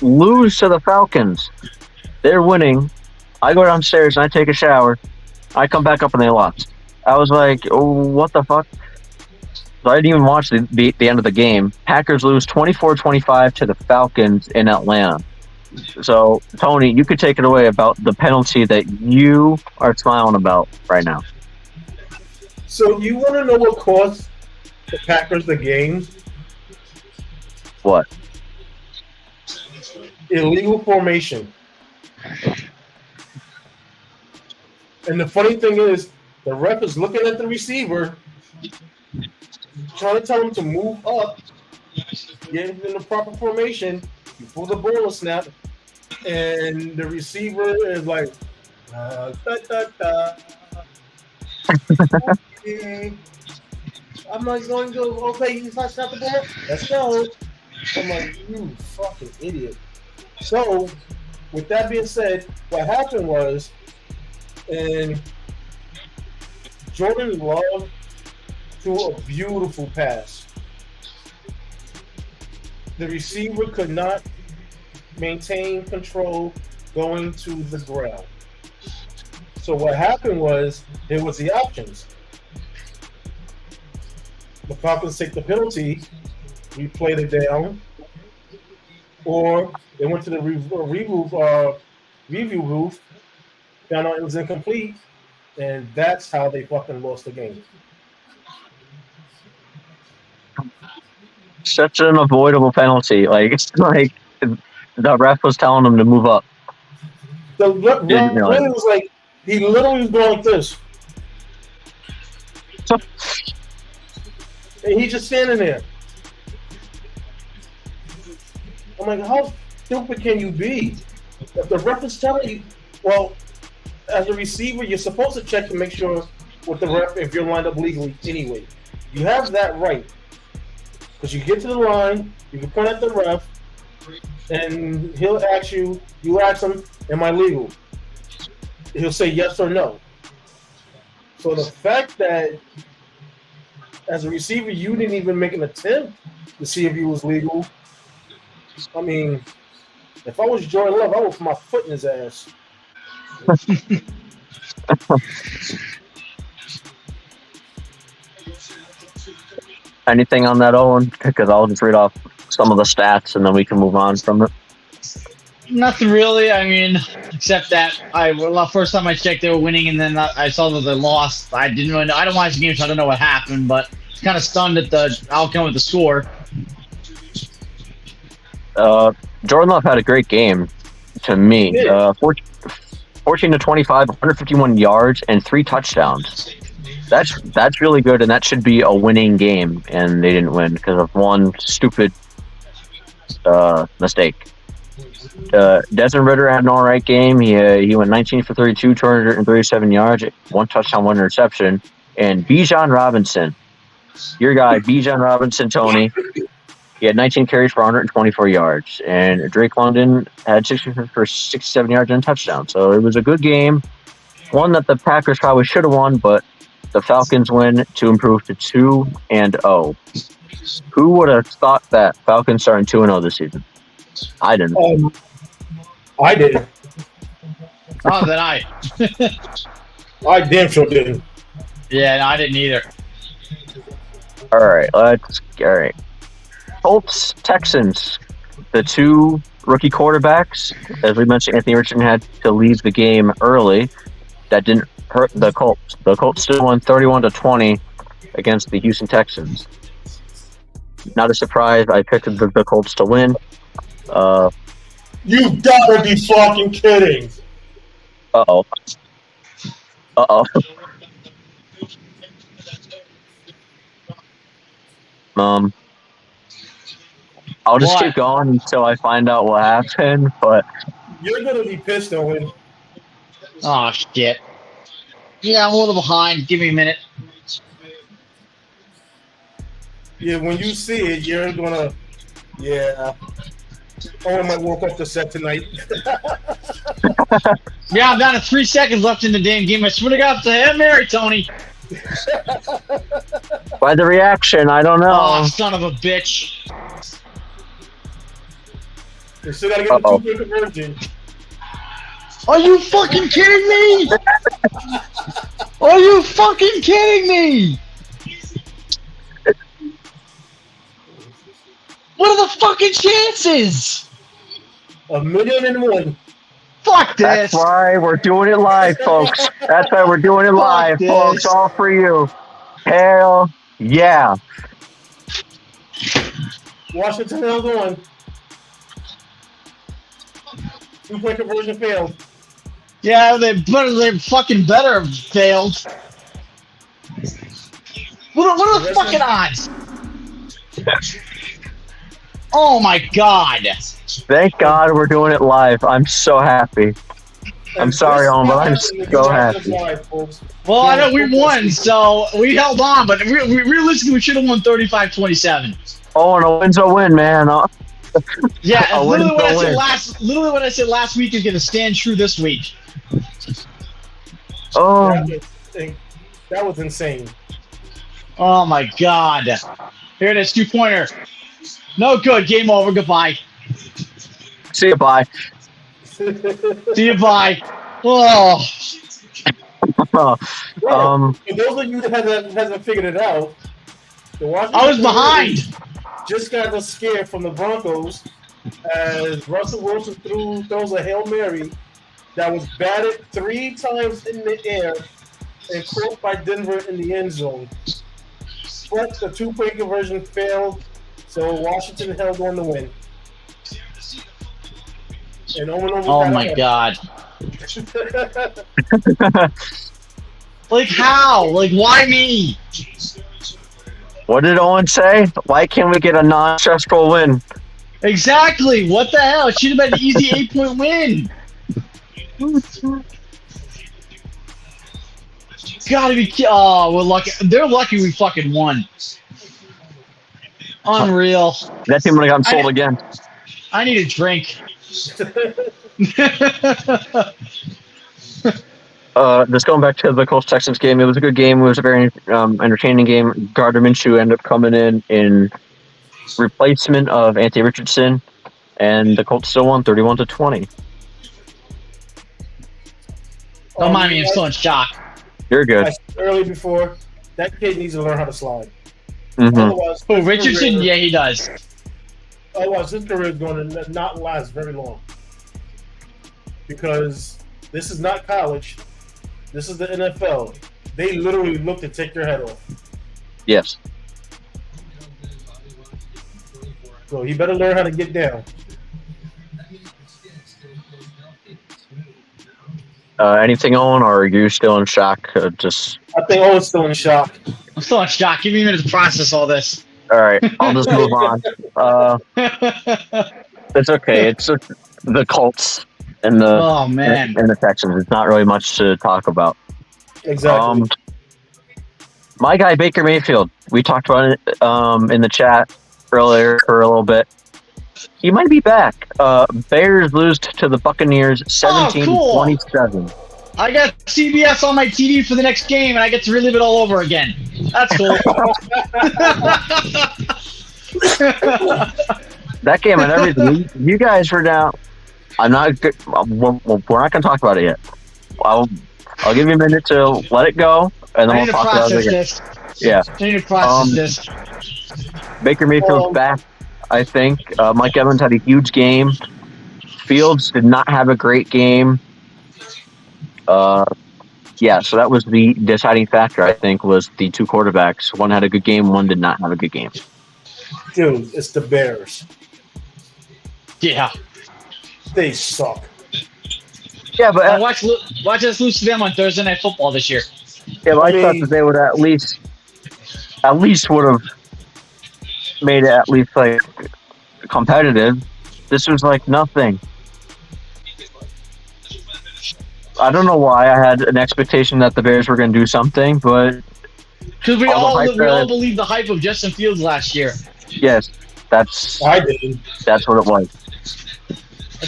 lose to the Falcons. They're winning. I go downstairs and I take a shower. I come back up and they lost. I was like, oh, what the fuck? So I didn't even watch the end of the game. Packers lose 24-25 to the Falcons in Atlanta. So, Tony, you could take it away about the penalty that you are smiling about right now. So you want to know what cost the Packers the game? What? Illegal formation. And the funny thing is, the ref is looking at the receiver, trying to tell him to move up, get in the proper formation before the ball is snapped, and the receiver is like, okay. I'm like, going to go, okay, you touched out the ball? Let's go. I'm like, you fucking idiot. So, with that being said, what happened was, and Jordan Love threw a beautiful pass. The receiver could not maintain control going to the ground. So what happened was, there was the options. The Falcons take the penalty, replay it down, or they went to the review booth, found out it was incomplete, and that's how they fucking lost the game. Such an avoidable penalty. Like, it's like the ref was telling them to move up. The ref was like, he literally was going like this. And he's just standing there. I'm like, how stupid can you be? If the ref is telling you, well, as a receiver, you're supposed to check to make sure with the ref if you're lined up legally anyway. You have that right. Because you get to the line, you can point at the ref, and he'll ask you, you ask him, am I legal? He'll say yes or no. So the fact that as a receiver, you didn't even make an attempt to see if he was legal. I mean, if I was Jordan Love, I would put my foot in his ass. Anything on that, Owen? Because I'll just read off some of the stats and then we can move on from it. Nothing really. I mean, except that first time I checked, they were winning, and then I saw that they lost. I didn't really know. I don't watch the game, so I don't know what happened, but kind of stunned at the outcome of the score. Jordan Love had a great game to me. 14 to 25, 151 yards, and 3 touchdowns. That's really good, and that should be a winning game, and they didn't win because of one stupid mistake. Desmond Ridder had an all right game. He went 19 for 32, 237 yards, 1 touchdown, 1 interception. And Bijan Robinson, your guy, Bijan Robinson, Tony, he had 19 carries for 124 yards. And Drake London had 60 for 67 yards and a touchdown. So it was a good game. One that the Packers probably should have won, but the Falcons win to improve to 2-0. Who would have thought that Falcons starting 2-0 this season? I didn't. I didn't. Oh, then I damn sure didn't. Yeah, no, I didn't either. All right. Colts, Texans, the 2 rookie quarterbacks. As we mentioned, Anthony Richardson had to leave the game early. That didn't hurt the Colts. The Colts still won 31-20 against the Houston Texans. Not a surprise. I picked the Colts to win. You gotta be fucking kidding. Uh-oh. I'll just keep going until I find out what happened, but... You're gonna be pissed, Owen. Oh, shit. Yeah, I'm a little behind. Give me a minute. Yeah, when you see it, you're gonna... Yeah. Owen might walk off the set tonight. Yeah, I'm down to 3 seconds left in the damn game. I swear to God, it's a Hail Mary, Tony. By the reaction, I don't know. Oh, son of a bitch. You still gotta get the 2-point conversion. Are you fucking kidding me? Are you fucking kidding me? What are the fucking chances? 1,000,001. Fuck this. That's why we're doing it live, folks. That's why we're doing it live, folks. All for you. Hell yeah. Washington held on. 2-point conversion failed. Yeah, they fucking better have failed. What are the fucking odds? Oh my God. Thank God we're doing it live. I'm so happy. I'm sorry, Owen, but I'm so happy. Well, I know we won, so we held on, but realistically, we should have won 35-27. Owen, a win's a win, man. Yeah, A literally win's what a I said win. what I said last week is going to stand true this week. Oh, That was insane. Oh my God! Here it is, 2-pointer. No good. Game over. Goodbye. see you, bye. See you. Bye. Oh. For those of you that hasn't figured it out, the Washington I was behind. just got the scare from the Broncos as Russell Wilson throws a Hail Mary that was batted 3 times in the air and caught by Denver in the end zone. But the 2-point conversion failed, so Washington held on to win. And Oh my God! Like how? Like why me? What did Owen say? Why can't we get a non-stressful win? Exactly. What the hell? It should have been an easy 8-point win. Gotta be. Oh, we're lucky. They're lucky we fucking won. Unreal. That team would have gotten sold again. I need a drink. Just going back to the Colts-Texans game, it was a good game. It was a very entertaining game. Gardner Minshew ended up coming in replacement of Anthony Richardson, and the Colts still won 31-20. Don't mind me, I'm still in shock. You're good. I said earlier before, that kid needs to learn how to slide. Mm-hmm. Otherwise, Oh, his Richardson? career- Yeah, he does. Otherwise, his career is going to not last very long. Because this is not college. This is the NFL. They literally look to take your head off. Yes. So he better learn how to get down. Anything on, or are you still in shock? I think Owen's still in shock. I'm still in shock. Give me a minute to process all this. All right. I'll just move on. It's okay. It's the Colts and the Oh, man. and the Texans. It's not really much to talk about. Exactly. My guy Baker Mayfield. We talked about it in the chat earlier for a little bit. He might be back. Bears lose to the Buccaneers 17-27. I got CBS on my TV for the next game, and I get to relive it all over again. That's cool. That game and everything. You guys were down. I'm not. We're not going to talk about it yet. I'll give you a minute to let it go, and then I we'll need to talk about it process again. this. Yeah. I need to process this. Baker Mayfield's back, I think. Mike Evans had a huge game. Fields did not have a great game. Yeah, so that was the deciding factor, I think, was the 2 quarterbacks. One had a good game, one did not have a good game. Dude, it's the Bears. Yeah. They suck. Yeah, but Watch us lose to them on Thursday Night Football this year. I thought that they would at least would have made it at least like competitive. This was like nothing. I don't know why I had an expectation that the Bears were going to do something, but Because we all believed the hype of Justin Fields last year. yes, that's I did. what it was.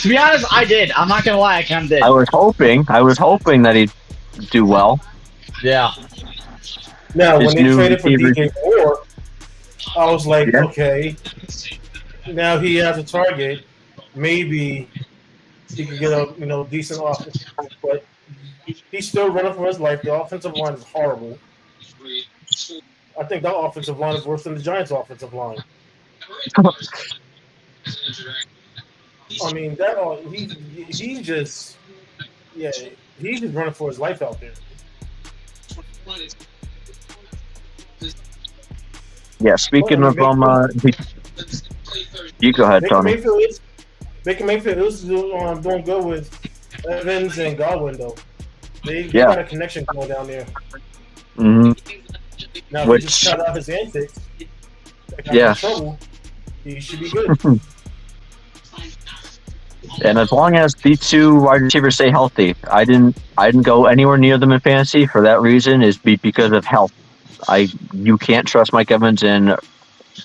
To be honest, I did. I'm not gonna lie, I kind of did. I was hoping that he'd do well. Yeah. Now, His when they new traded for receiver. DJ Moore, I was like, Yeah. okay, now he has a target. Maybe he could get a decent offense, but he's still running for his life. The offensive line is horrible. I think that offensive line is worse than the Giants' offensive line. I mean, he's just running for his life out there. Yeah, speaking of you go ahead, Tony. Baker Mayfield is doing good with Evans and Godwin, though. They Yeah. got a connection going down there. Mm-hmm. Now, if he just cut out his antics, that got him in trouble, he should be good. And as long as these two wide receivers stay healthy, I didn't go anywhere near them in fantasy for that reason. Is because of health. You can't trust Mike Evans and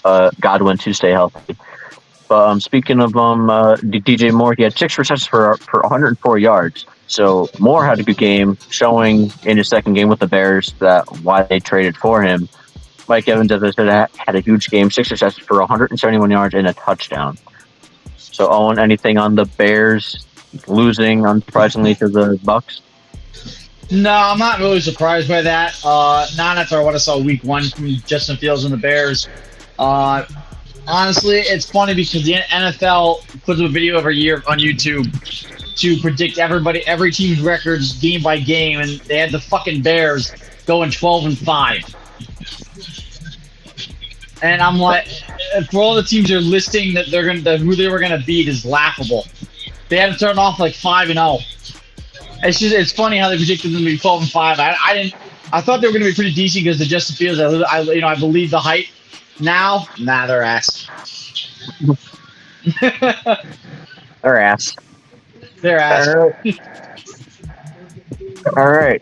Godwin to stay healthy. But speaking of DJ Moore, he had 6 receptions for 104 yards. So Moore had a good game, showing in his second game with the Bears that why they traded for him. Mike Evans, as I said, had a huge game, 6 receptions for 171 yards and a touchdown. So Owen, anything on the Bears losing unsurprisingly to the Bucs? No, I'm not really surprised by that. Not after what I saw week 1 from Justin Fields and the Bears. Honestly, it's funny because the NFL puts up a video every year on YouTube to predict every team's records game by game, and they had the fucking Bears going 12-5. And I'm like, for all the teams they're listing that who they were gonna beat is laughable. They had to turn off like 5-0. It's funny how they predicted them to be 12-5. I thought they were gonna be pretty decent because of Justin Fields. I believe the hype. Now, they're ass. They're ass. They're ass. All right.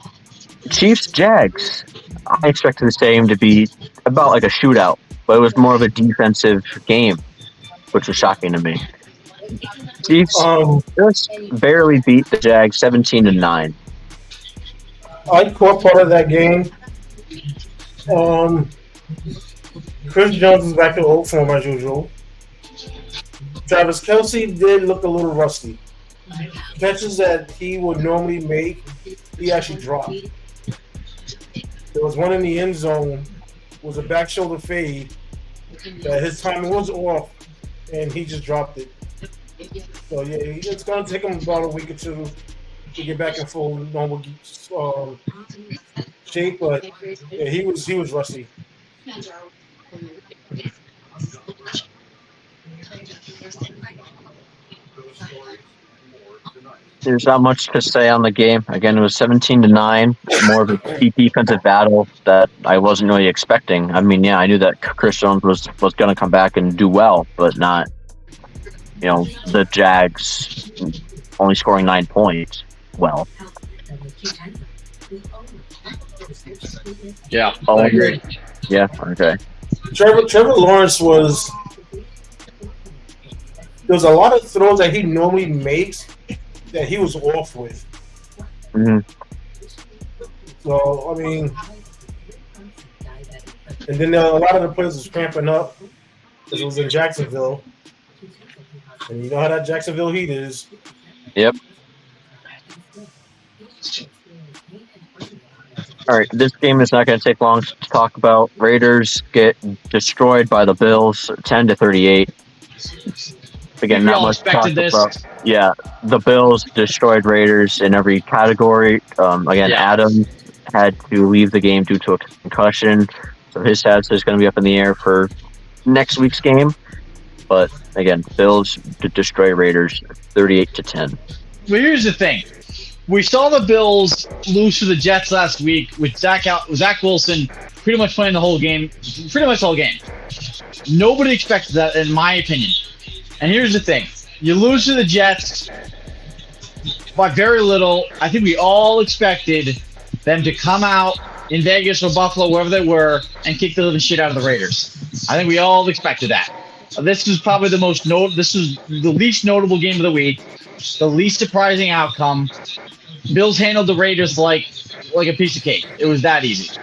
Chiefs Jags. I expected the same to be about like a shootout, but it was more of a defensive game, which was shocking to me. Chiefs just barely beat the Jags 17-9. I caught part of that game. Chris Jones is back to old form as usual. Travis Kelce did look a little rusty. Catches that he would normally make, he actually dropped. There was one in the end zone, was a back shoulder fade that his timing was off, and he just dropped it. So yeah, it's gonna take him about a week or two to get back in full normal shape, but yeah, he was rusty. There's not much to say on the game. Again, it was 17-9, more of a defensive battle that I wasn't really expecting. I mean, yeah, I knew that Chris Jones was going to come back and do well, but not, the Jags only scoring 9 points. Well, yeah, I agree. Yeah, okay. Trevor Lawrence there was a lot of throws that he normally makes that he was off with. Mm-hmm. So, I mean, and then a lot of the players was cramping up because it was in Jacksonville. And you know how that Jacksonville heat is. Yep. All right, this game is not going to take long to talk about. Raiders get destroyed by the Bills, 10-38. Again, not much to talk about. Yeah, the Bills destroyed Raiders in every category. Adam had to leave the game due to a concussion, so his status is going to be up in the air for next week's game. But again, Bills destroy Raiders 38-10. Well, here's the thing. We saw the Bills lose to the Jets last week with Zach Wilson pretty much playing the whole game. Pretty much the whole game. Nobody expected that, in my opinion. And here's the thing. You lose to the Jets by very little. I think we all expected them to come out in Vegas or Buffalo, wherever they were, and kick the living shit out of the Raiders. I think we all expected that. This is probably this is the least notable game of the week. The least surprising outcome. Bills handled the Raiders like a piece of cake. It was that easy.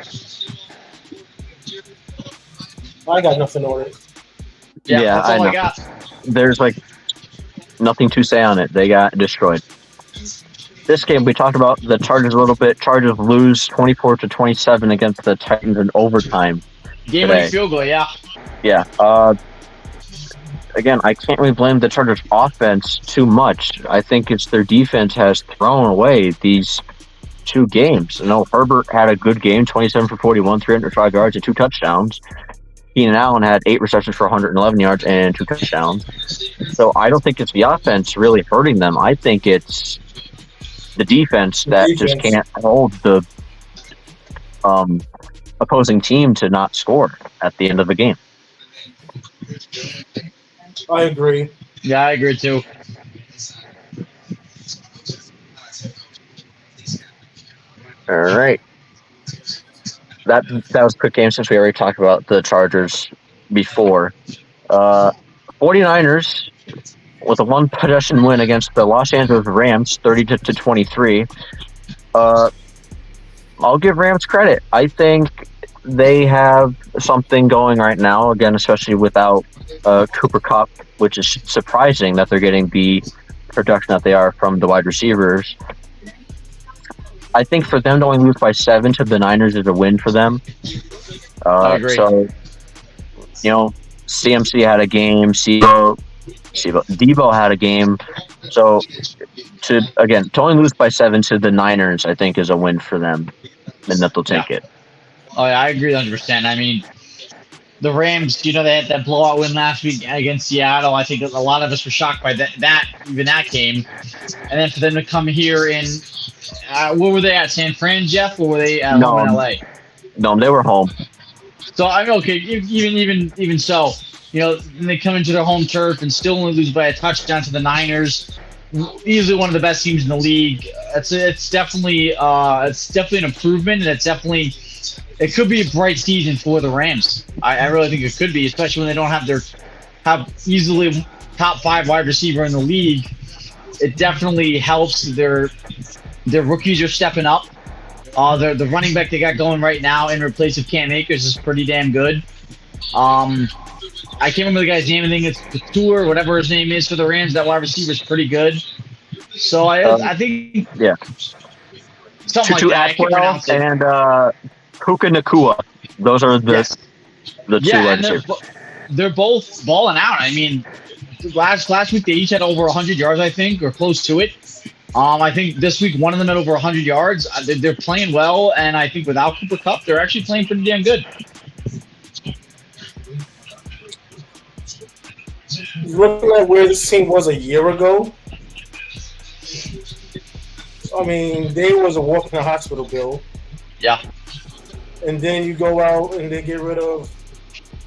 I got nothing on it. Yeah, that's all I got. There's nothing to say on it. They got destroyed. This game, we talked about the Chargers a little bit. Chargers lose 24-27 against the Titans in overtime. Game-winning field goal, yeah. Yeah. Again, I can't really blame the Chargers' offense too much. I think it's their defense has thrown away these 2 games. Herbert had a good game, 27 for 41, 305 yards and 2 touchdowns. Keenan Allen had 8 receptions for 111 yards and 2 touchdowns. So I don't think it's the offense really hurting them. I think it's the defense that just can't hold the opposing team to not score at the end of the game. I agree. Yeah, I agree too. All right. That was a quick game since we already talked about the Chargers before. 49ers with a one possession win against the Los Angeles Rams, 30-23. I'll give Rams credit. I think they have something going right now, again, especially without Cooper Kupp, which is surprising that they're getting the production that they are from the wide receivers. I think for them to only lose by 7 to the Niners is a win for them. I agree. So, CMC had a game, Debo had a game. So, to only lose by 7 to the Niners, I think, is a win for them, and that they'll take it. Oh, yeah, I agree 100%. I mean, the Rams, they had that blowout win last week against Seattle. I think a lot of us were shocked by that game. And then for them to come here in, where were they at? San Fran, Jeff? Or were they home in LA? No, they were home. So I'm okay. Even so, they come into their home turf and still only lose by a touchdown to the Niners. Easily one of the best teams in the league. It's definitely an improvement, and it could be a bright season for the Rams. I really think it could be, especially when they don't have easily top 5 wide receiver in the league. It definitely helps. Their rookies are stepping up. The running back they got going right now in replace of Cam Akers is pretty damn good. I can't remember the guy's name. I think it's Couture, whatever his name is for the Rams. That wide receiver is pretty good. So I think something Tutu like that. And Puka Nacua. Those are the two wide receivers. They're both balling out. I mean, last week they each had over 100 yards, I think, or close to it. I think this week one of them had over 100 yards. They're playing well, and I think without Cooper Kupp, they're actually playing pretty damn good. Looking at where this team was a year ago, I mean, they was a walk in the hospital, Bill. Yeah. And then you go out and they get rid of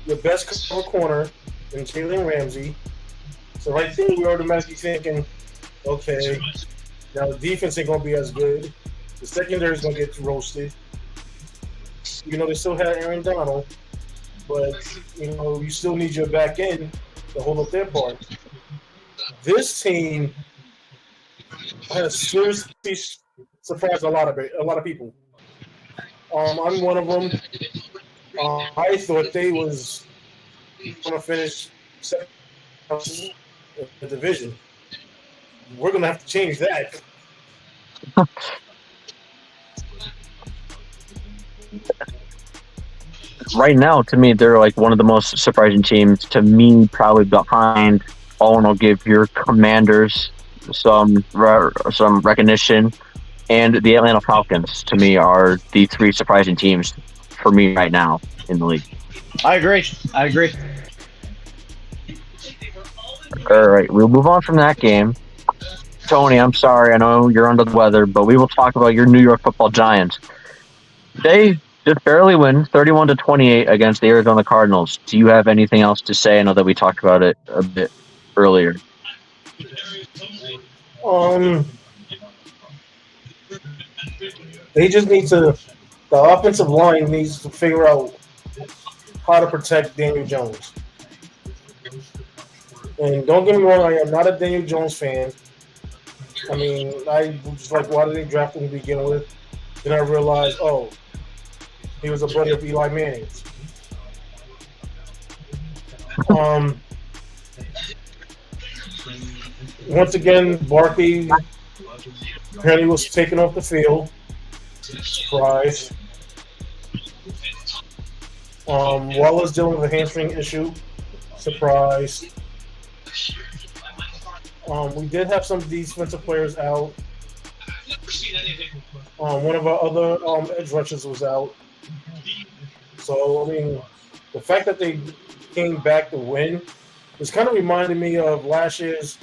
your best cover corner in Jalen Ramsey. So right there, we're automatically thinking, okay, now the defense ain't going to be as good. The secondary is going to get roasted. They still have Aaron Donald, but, you still need your back end to hold up their part. This team has seriously surprised a lot of people. I'm one of them. I thought they was going to finish second in the division. We're going to have to change that. Right now, to me, they're like one of the most surprising teams. To me, probably behind. Owen will give your Commanders some recognition, and the Atlanta Falcons. To me, are the 3 surprising teams for me right now in the league. I agree. All right, we'll move on from that game. Tony, I'm sorry, I know you're under the weather, but we will talk about your New York Football Giants. They just barely win 31-28 against the Arizona Cardinals. Do you have anything else to say? I know that we talked about it a bit earlier. They just need to. The offensive line needs to figure out how to protect Daniel Jones. And don't get me wrong, I am not a Daniel Jones fan. I mean, I was like, why did they draft him to begin with? Then I realized, he was a buddy of Eli Manning's. Once again, Barkley apparently was taken off the field. Surprise. Wallace dealing with a hamstring issue. Surprise. We did have some defensive players out. One of our other edge rushers was out. So, I mean, the fact that they came back to win is kind of reminding me of last year's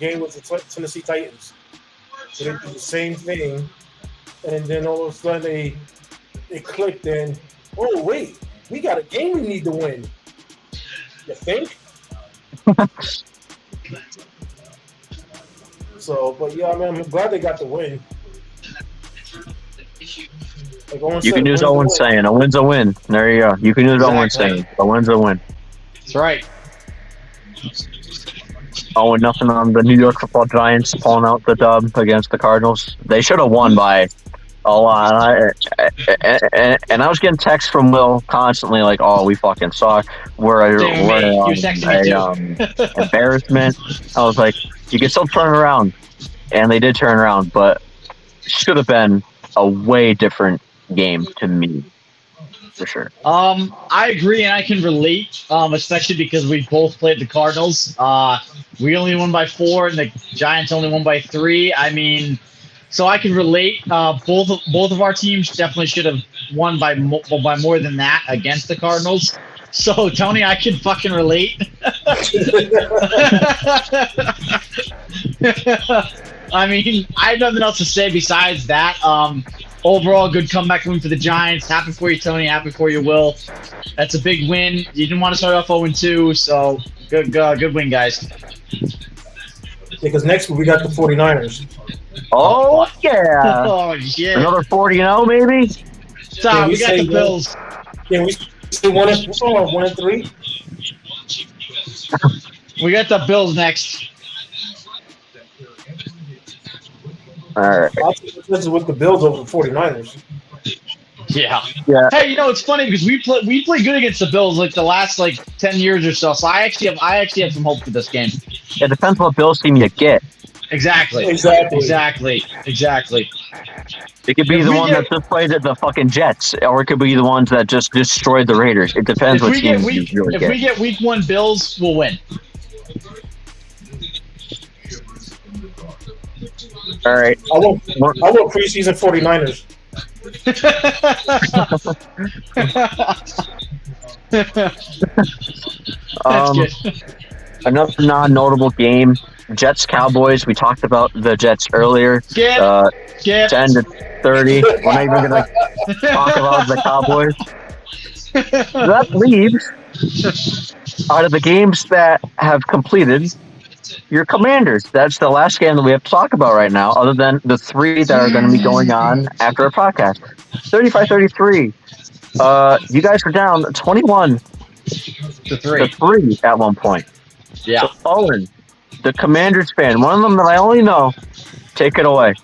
game with the Tennessee Titans. So they did the same thing, and then all of a sudden they clicked and, oh, wait, we got a game we need to win. You think? So, but yeah, I mean, I'm glad they got the win. Like Owen You said, can use win's a Owen's win. saying. A win's a win. There you go. You can use Owen's Exactly. saying. A win's a win. That's right. Oh, and nothing on the New York Football Giants pulling out the dub against the Cardinals. They should have won by a lot. And I was getting texts from Will constantly like, "Oh, we fucking suck. We're Damn, mate. He was texting me too. embarrassment." I was like, "You can still turn around," and they did turn around, but should have been a way different game to me, for sure. I agree, and I can relate, especially because we both played the Cardinals. We only won by 4, and the Giants only won by 3. I mean, so I can relate. Both of our teams definitely should have won by more than that against the Cardinals. So Tony, I can fucking relate. I mean, I have nothing else to say besides that. Overall, good comeback win for the Giants. Happy for you, Tony. Happy for you, Will. That's a big win. You didn't want to start off 0-2, so good win, guys. Because next week we got the 49ers. Oh yeah, Oh, shit. another 40-0 maybe. Stop, we got say the Bills. Can we say 1-3? We got the Bills next. All right. This is with the Bills over the 49ers. Yeah. Yeah. Hey, it's funny because we play good against the Bills like the last 10 years or so. So I actually have some hope for this game. It depends what Bills team you get. Exactly. Exactly. It could be If the we one get- that just played at the fucking Jets, or it could be the ones that just destroyed the Raiders. It depends If what we get team week you really if get. we get week 1 Bills, we'll win. All right. I want preseason 49ers. That's good. Another non-notable game, Jets Cowboys. We talked about the Jets earlier. Skip. 10 to 30. We're not even gonna talk about the Cowboys. That leaves out of the games that have completed your Commanders. That's the last game that we have to talk about right now, other than the 3 that are going to be going on after our podcast. 35-33. You guys were down 21 to to 3. 3 at one point. Yeah. So Owen, the Commanders fan, one of them that I only know, take it away.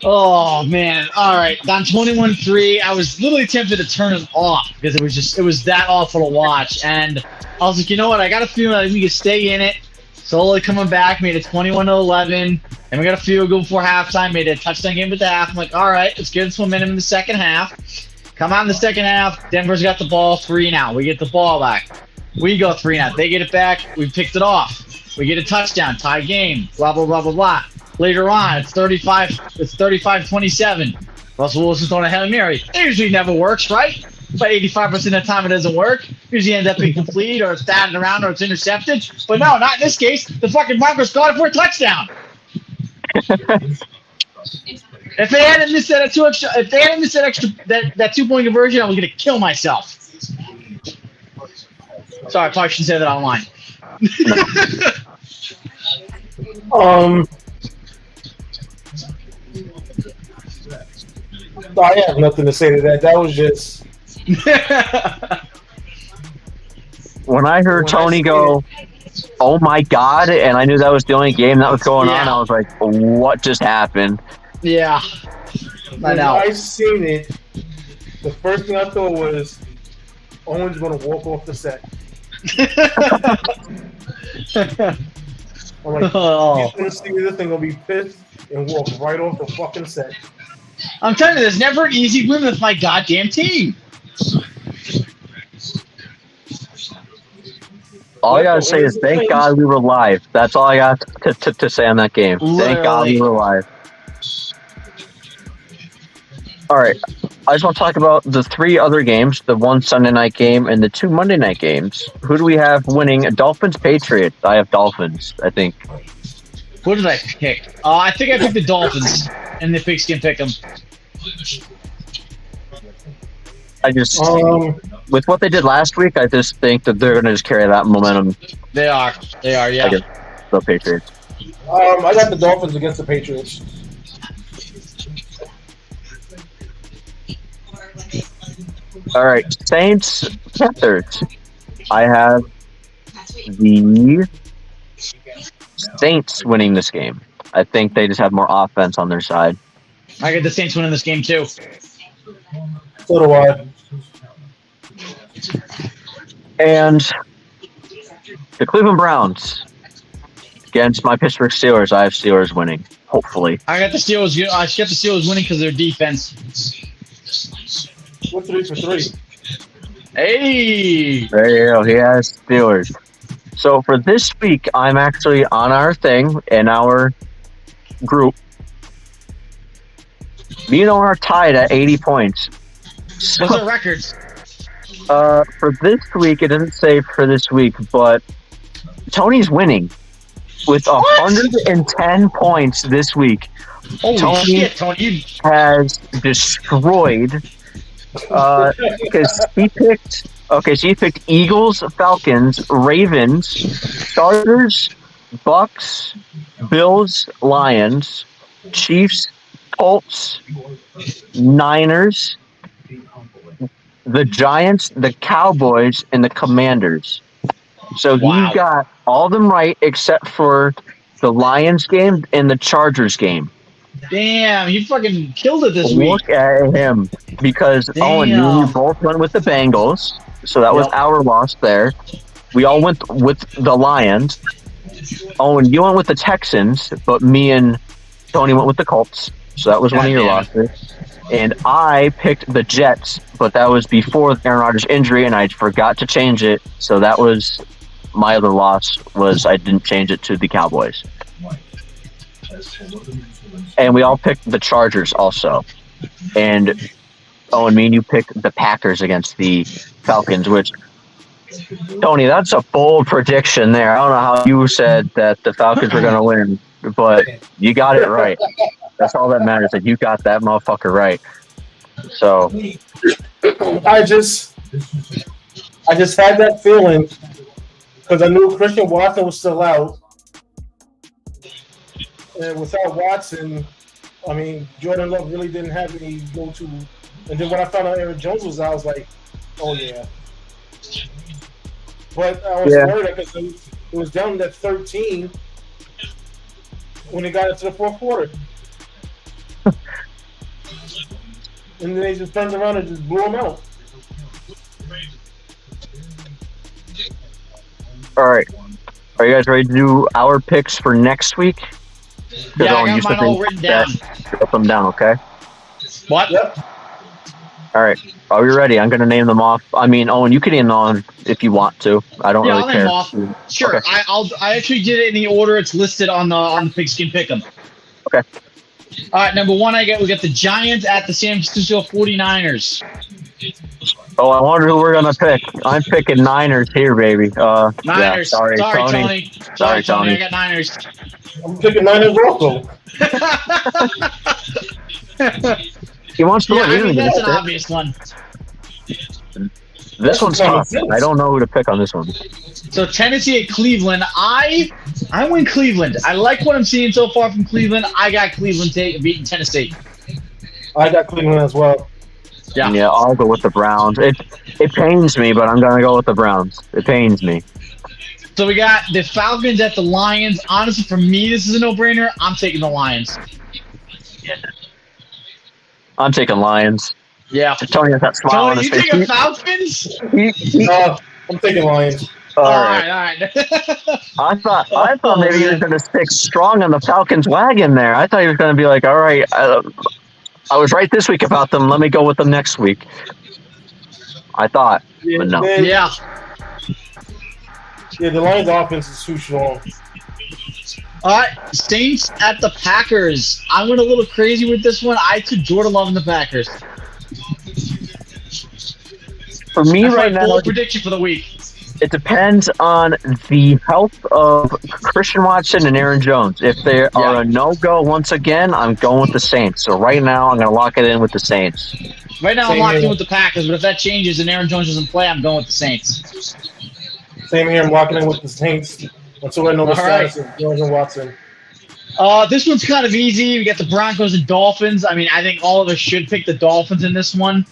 Oh man! All right, down 21-3. I was literally tempted to turn it off because it was that awful to watch. And I was like, you know what? I got a feeling like we can stay in it. Slowly coming back, made it 21-11, and we got a field goal before halftime. Made it a touchdown game at the half. I'm like, all right, let's get this momentum in the second half. Come out in the second half. Denver's got the ball 3 now. We get the ball back. We go 3 now. They get it back. We picked it off. We get a touchdown. Tie game. Blah blah blah blah blah. Later on, it's 35-27. Russell Wilson throwing a Hail Mary. It usually never works, right? But 85% of the time it doesn't work. Usually ends up being complete, or it's batted around, or it's intercepted. But no, not in this case. The fucking Broncos got it for a touchdown. If they hadn't missed that 2-point conversion, I was gonna kill myself. Sorry, I probably shouldn't say that online. I have nothing to say to that. That was just When I heard When I Tony see go, "Oh my God," and I knew that was the only game that was going on, Yeah. I was like, "What just happened?" Yeah. I when know. I seen it. The first thing I thought was Owen's gonna walk off the set. I'm like, Oh. he's gonna see this thing, gonna be pissed and walk right off the fucking set. I'm telling you, there's never an easy win with my goddamn team. All I gotta say is, thank God we were live. That's all I got to say on that game. Thank God we were live. All right, I just want to talk about the 3 other games: the 1 Sunday night game and the 2 Monday night games. Who do we have winning? Dolphins, Patriots. I have Dolphins. I think. What did I pick? I think I picked the Dolphins, and the pigskin pick them. I just with what they did last week, I just think that they're gonna just carry that momentum. They are, yeah. Against the Patriots. I got the Dolphins against the Patriots. All right, Saints Panthers. I have the Saints winning this game. I think they just have more offense on their side. I got the Saints winning this game too. So do I. And the Cleveland Browns against my Pittsburgh Steelers. I have Steelers winning, hopefully. I got the Steelers. I got the Steelers winning because of their defense. We're 3 for 3. Hey. There you go. He has Steelers. So for this week, I'm actually on our thing in our group. Me and Owen are tied at 80 points. So, What's our records? for this week, it doesn't say for this week, but Tony's winning with 110 points this week. Holy Tony shit, Tony! You has destroyed because he picked. Okay, so he picked Eagles, Falcons, Ravens, Chargers, Bucks, Bills, Lions, Chiefs, Colts, Niners, the Giants, the Cowboys, and the Commanders. So Wow. he got all of them right except for the Lions game and the Chargers game. damn, you fucking killed it this week. Look at him. Because Owen, you and me both went with the Bengals. So that was Yep. our loss there. We all went with the Lions. Owen, you went with the Texans, but me and Tony went with the Colts. So that was one of your Goddamn. losses. And I picked the Jets, but that was before Aaron Rodgers' injury, and I forgot to change it. So that was my other loss, was I didn't change it to the Cowboys. And we all picked the Chargers also. And Owen, me and you picked the Packers against the Falcons, which, Tony, that's a bold prediction there. I don't know how you said that the Falcons were going to win, but you got it right. That's all that matters, that you got that motherfucker right. So, I just had that feeling because I knew Christian Watson was still out, and without Watson, I mean, Jordan Love really didn't have any go-to. And then when I found out Aaron Jones was out, I was like, oh yeah. But I was worried because it was down to 13 when they got into the fourth quarter. And then they just turned around and just blew them out. all right. Are you guys ready to do our picks for next week? Yeah, I Owen, you got said mine all they- written down. Put them down, okay? What? Yep. All right. Are we ready? I'm going to name them off. I mean, Owen, you can name them on if you want to. I don't Yeah, really I'll name care. them off. Sure. Okay. I actually did it in the order it's listed on the Pigskin Pick'em. Okay. All right, number one, we got the Giants at the San Francisco 49ers. Oh, I wonder who we're going to pick. I'm picking Niners here, baby. Niners. Yeah, sorry, Tony. Tony. Sorry, Tony. I got Niners. I'm picking Niners also. He wants to Yeah, win. I He mean, doesn't that's give an a obvious one. shit. This one's common tough. sense. I don't know who to pick on this one. So Tennessee at Cleveland. I win Cleveland. I like what I'm seeing so far from Cleveland. I got Cleveland beating Tennessee. I got Cleveland as well. Yeah. I'll go with the Browns. It pains me, but I'm going to go with the Browns. It pains me. So we got the Falcons at the Lions. Honestly, for me, this is a no-brainer. I'm taking the Lions. I'm taking Lions. Yeah. Tony has that smile on Tony, his you face. taking Falcons? I'm taking Lions. All All right. right. I thought maybe he was going to stick strong on the Falcons wagon there. I thought he was going to be like, all right, I was right this week about them. Let me go with them next week. I thought, but no. Yeah. Yeah, the Lions' offense is too strong. All right, Saints at the Packers. I went a little crazy with this one. I took Jordan Love and the Packers. For me That's right my now, bold prediction for the week. it depends on the health of Christian Watson and Aaron Jones. If they are a no-go once again, I'm going with the Saints. So right now, I'm going to lock it in with the Saints. Right now, I'm Same locked here. in with the Packers, but if that changes and Aaron Jones doesn't play, I'm going with the Saints. Same here. I'm locking in with the Saints until I know the All right. status of Jones and Watson. This one's kind of easy. We got the Broncos and Dolphins. I mean, I think all of us should pick the Dolphins in this one.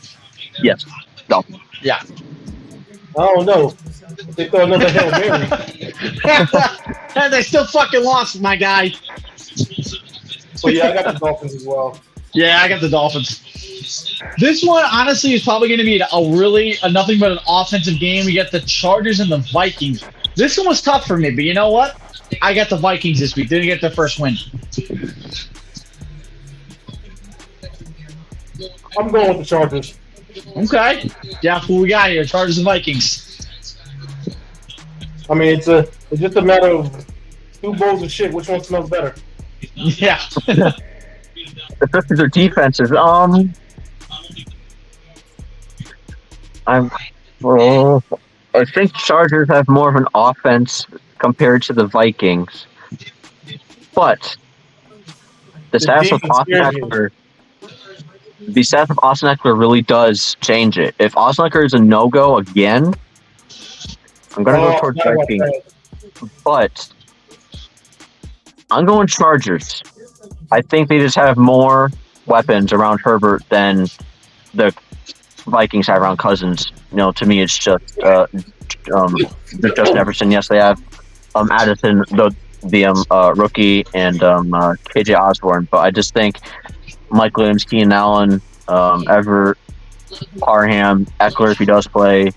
Yes. No. Yeah. I don't know. They throw another Hail Mary. And they still fucking lost, my guy. But yeah, I got the Dolphins as well. Yeah, I got the Dolphins. This one, honestly, is probably going to be a nothing but an offensive game. We got the Chargers and the Vikings. This one was tough for me, but you know what? I got the Vikings this week. Didn't get their first win. I'm going with the Chargers. Okay. Yeah, who we got here? Chargers and Vikings. I mean, it's just a matter of two bowls of shit. Which one smells better? Yeah. Especially their defenses. I think Chargers have more of an offense compared to the Vikings, but the stats of Austin Eckler really does change it. If Austin Eckler is a no-go again, I'm going to go towards Vikings, but I'm going Chargers. I think they just have more weapons around Herbert than the Vikings have around Cousins. You know, to me, it's just Justin Jefferson. Yes, they have Addison, the rookie, and KJ Osborne. But I just think Mike Williams, Keenan Allen, Everett, Parham, Eckler, if he does play,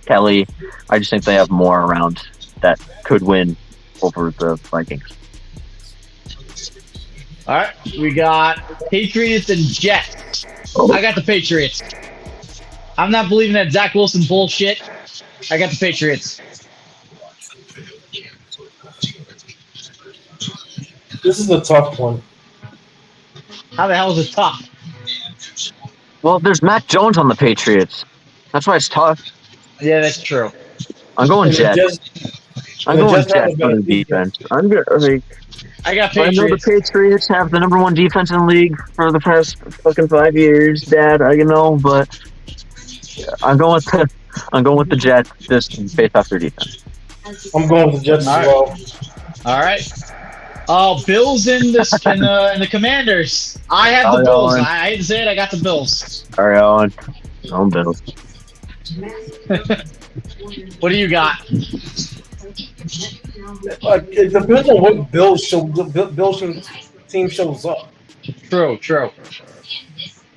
Kelly. I just think they have more around that could win over the Vikings. All right, we got Patriots and Jets. I got the Patriots. I'm not believing that Zach Wilson bullshit. I got the Patriots. This is a tough one. How the hell is it tough? Well, there's Mac Jones on the Patriots. That's why it's tough. Yeah, that's true. I'm going Jets. I'm going Jets for the defense. I'm good. I got Patriots. I know the Patriots have the number one defense in the league for the past fucking 5 years, Dad. But I'm going with the Jets just based off their defense. I'm going with the Jets as well. All right. Bills and the Commanders. I have the Bills. I hate to say it, I got the Bills. All right, Owen. I'm Bills. What do you got? It depends on what Bills team shows up. True.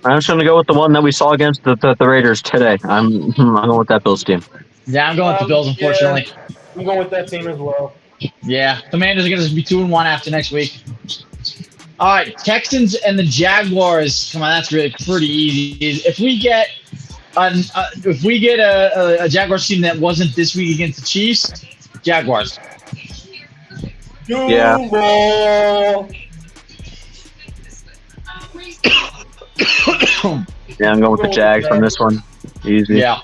I'm just going to go with the one that we saw against the Raiders today. I'm going with that Bills team. Yeah, I'm going with the Bills, unfortunately. Yeah, I'm going with that team as well. Yeah, Commanders are going to be 2-1 after next week. All right, Texans and the Jaguars. Come on, that's really pretty easy. If we get a Jaguars team that wasn't this week against the Chiefs, Jaguars. Yeah. Yeah, I'm going with the Jags on this one. Easy. Yeah.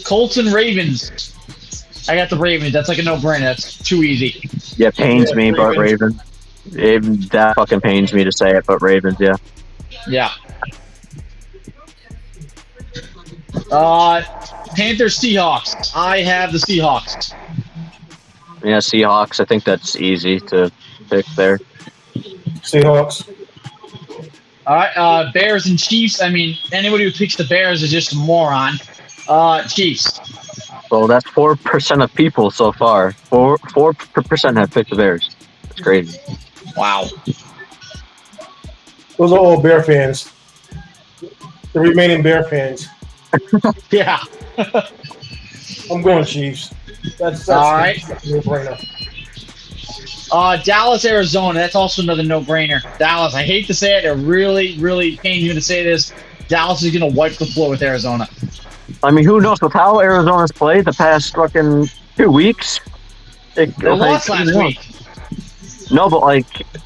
Colts and Ravens. I got the Ravens. That's like a no-brainer. That's too easy. Yeah, pains me, but Ravens. That fucking pains me to say it, but Ravens, yeah. Yeah. Panthers, Seahawks. I have the Seahawks. Yeah, Seahawks. I think that's easy to pick there. Seahawks. All right, Bears and Chiefs. I mean, anybody who picks the Bears is just a moron. Chiefs. Well, that's 4% of people so far. 4% have picked the Bears. That's crazy. Wow. Those are all Bear fans. The remaining Bear fans. Yeah. I'm going Chiefs. That's all right. No-brainer. Dallas, Arizona. That's also another no-brainer. Dallas. I hate to say it. It really, really pains me to say this. Dallas is going to wipe the floor with Arizona. I mean, who knows with how Arizona's played the past fucking 2 weeks? They lost last week. No, but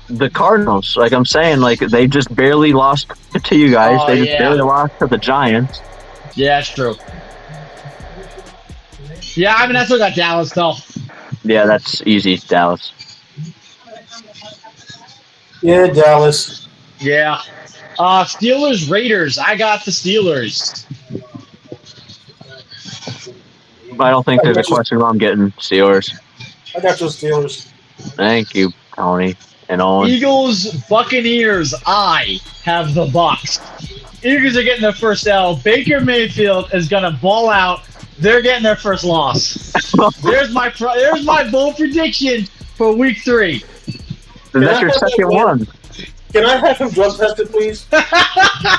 the Cardinals, I'm saying, they just barely lost to you guys. They just barely lost to the Giants. Yeah, that's true. Yeah, I mean, I still got Dallas, though. Yeah, that's easy, Dallas. Yeah, Dallas. Yeah. Steelers, Raiders. I got the Steelers. I don't think there's a question where I'm getting Steelers. I got your Steelers. Thank you, Tony and Owen. Eagles, Buccaneers. I have the Bucs. Eagles are getting their first L. Baker Mayfield is gonna ball out. They're getting their first loss. There's my bold prediction for Week 3. That's your second one. Can I have him drug tested, please?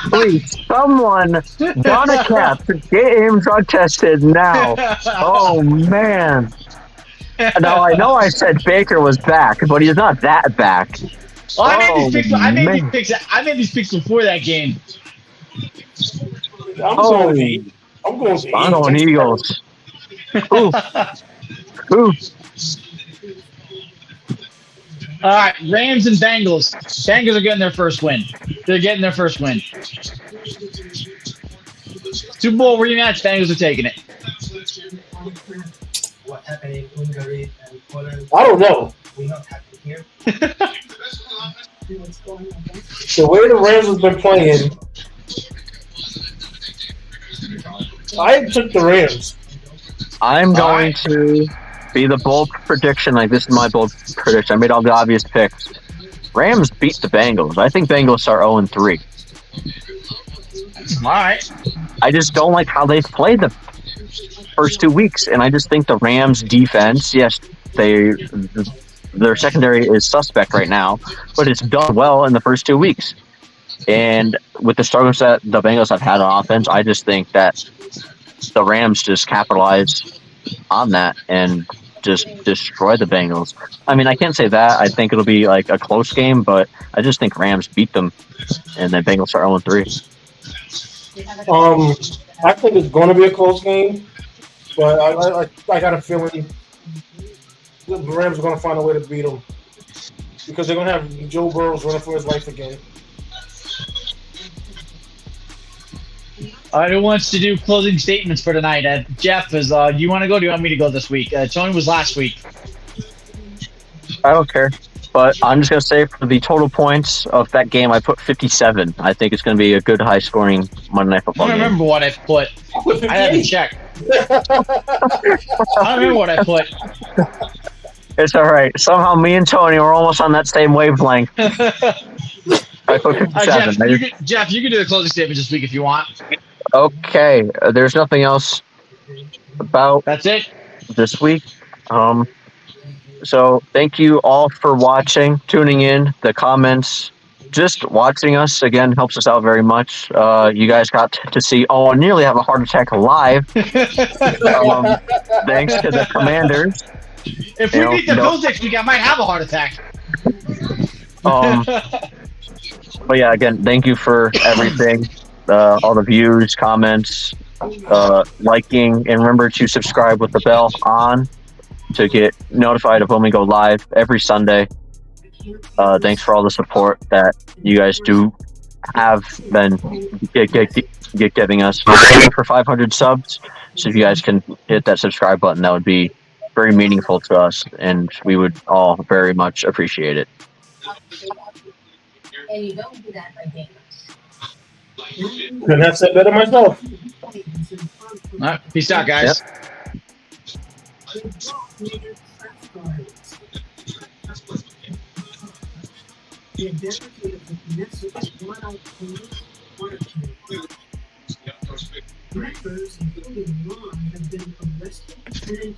Please, someone, Donna Cap, get him drug tested now. Oh, man. Now, I know I said Baker was back, but he's not that back. Well, I made these picks before that game. I'm going Eagles. Ooh. Ooh. All right, Rams and Bengals. Bengals are getting their first win. They're getting their first win. Super Bowl rematch. Bengals are taking it. What happened in Hungary and Poland? I don't know. We not happen here. The way the Rams have been playing, I took the Rams. I'm going to be the bold prediction. Like, this is my bold prediction. I made all the obvious picks. Rams beat the Bengals. I think Bengals are 0-3. All right. I just don't like how they've played the first 2 weeks, and I just think the Rams defense, yes, their secondary is suspect right now, but it's done well in the first 2 weeks. And with the struggles that the Bengals have had on offense, I just think that the Rams just capitalize on that and just destroy the Bengals. I mean, I can't say that. I think it'll be like a close game, but I just think Rams beat them, and then Bengals are 0-3. I think it's going to be a close game, but I got a feeling the Rams are going to find a way to beat them because they're going to have Joe Burrow running for his life again. All right, who wants to do closing statements for tonight? Jeff, do you want to go? Or do you want me to go this week? Tony was last week. I don't care, but I'm just going to say for the total points of that game, I put 57. I think it's going to be a good high-scoring Monday Night Football I don't game. remember what I put. I had to check. I don't remember what I put. It's all right. Somehow me and Tony were almost on that same wavelength. I put 57. Jeff, you can do the closing statement this week if you want. Okay. There's nothing else about That's it. this week. So thank you all for watching, tuning in, the comments, just watching us again helps us out very much. You guys got to see Owen nearly have a heart attack live. Thanks to the Commanders. If we beat the Bills next week, I might have a heart attack. But yeah, again, thank you for everything, all the views, comments, liking, and remember to subscribe with the bell on to get notified of when we go live every Sunday. Thanks for all the support that you guys do have been giving us. We're aiming for 500 subs, so if you guys can hit that subscribe button, that would be very meaningful to us, and we would all very much appreciate it. And you don't do that by game. Couldn't have said better myself. All right, peace out, guys. Members, including Ron, have been arrested and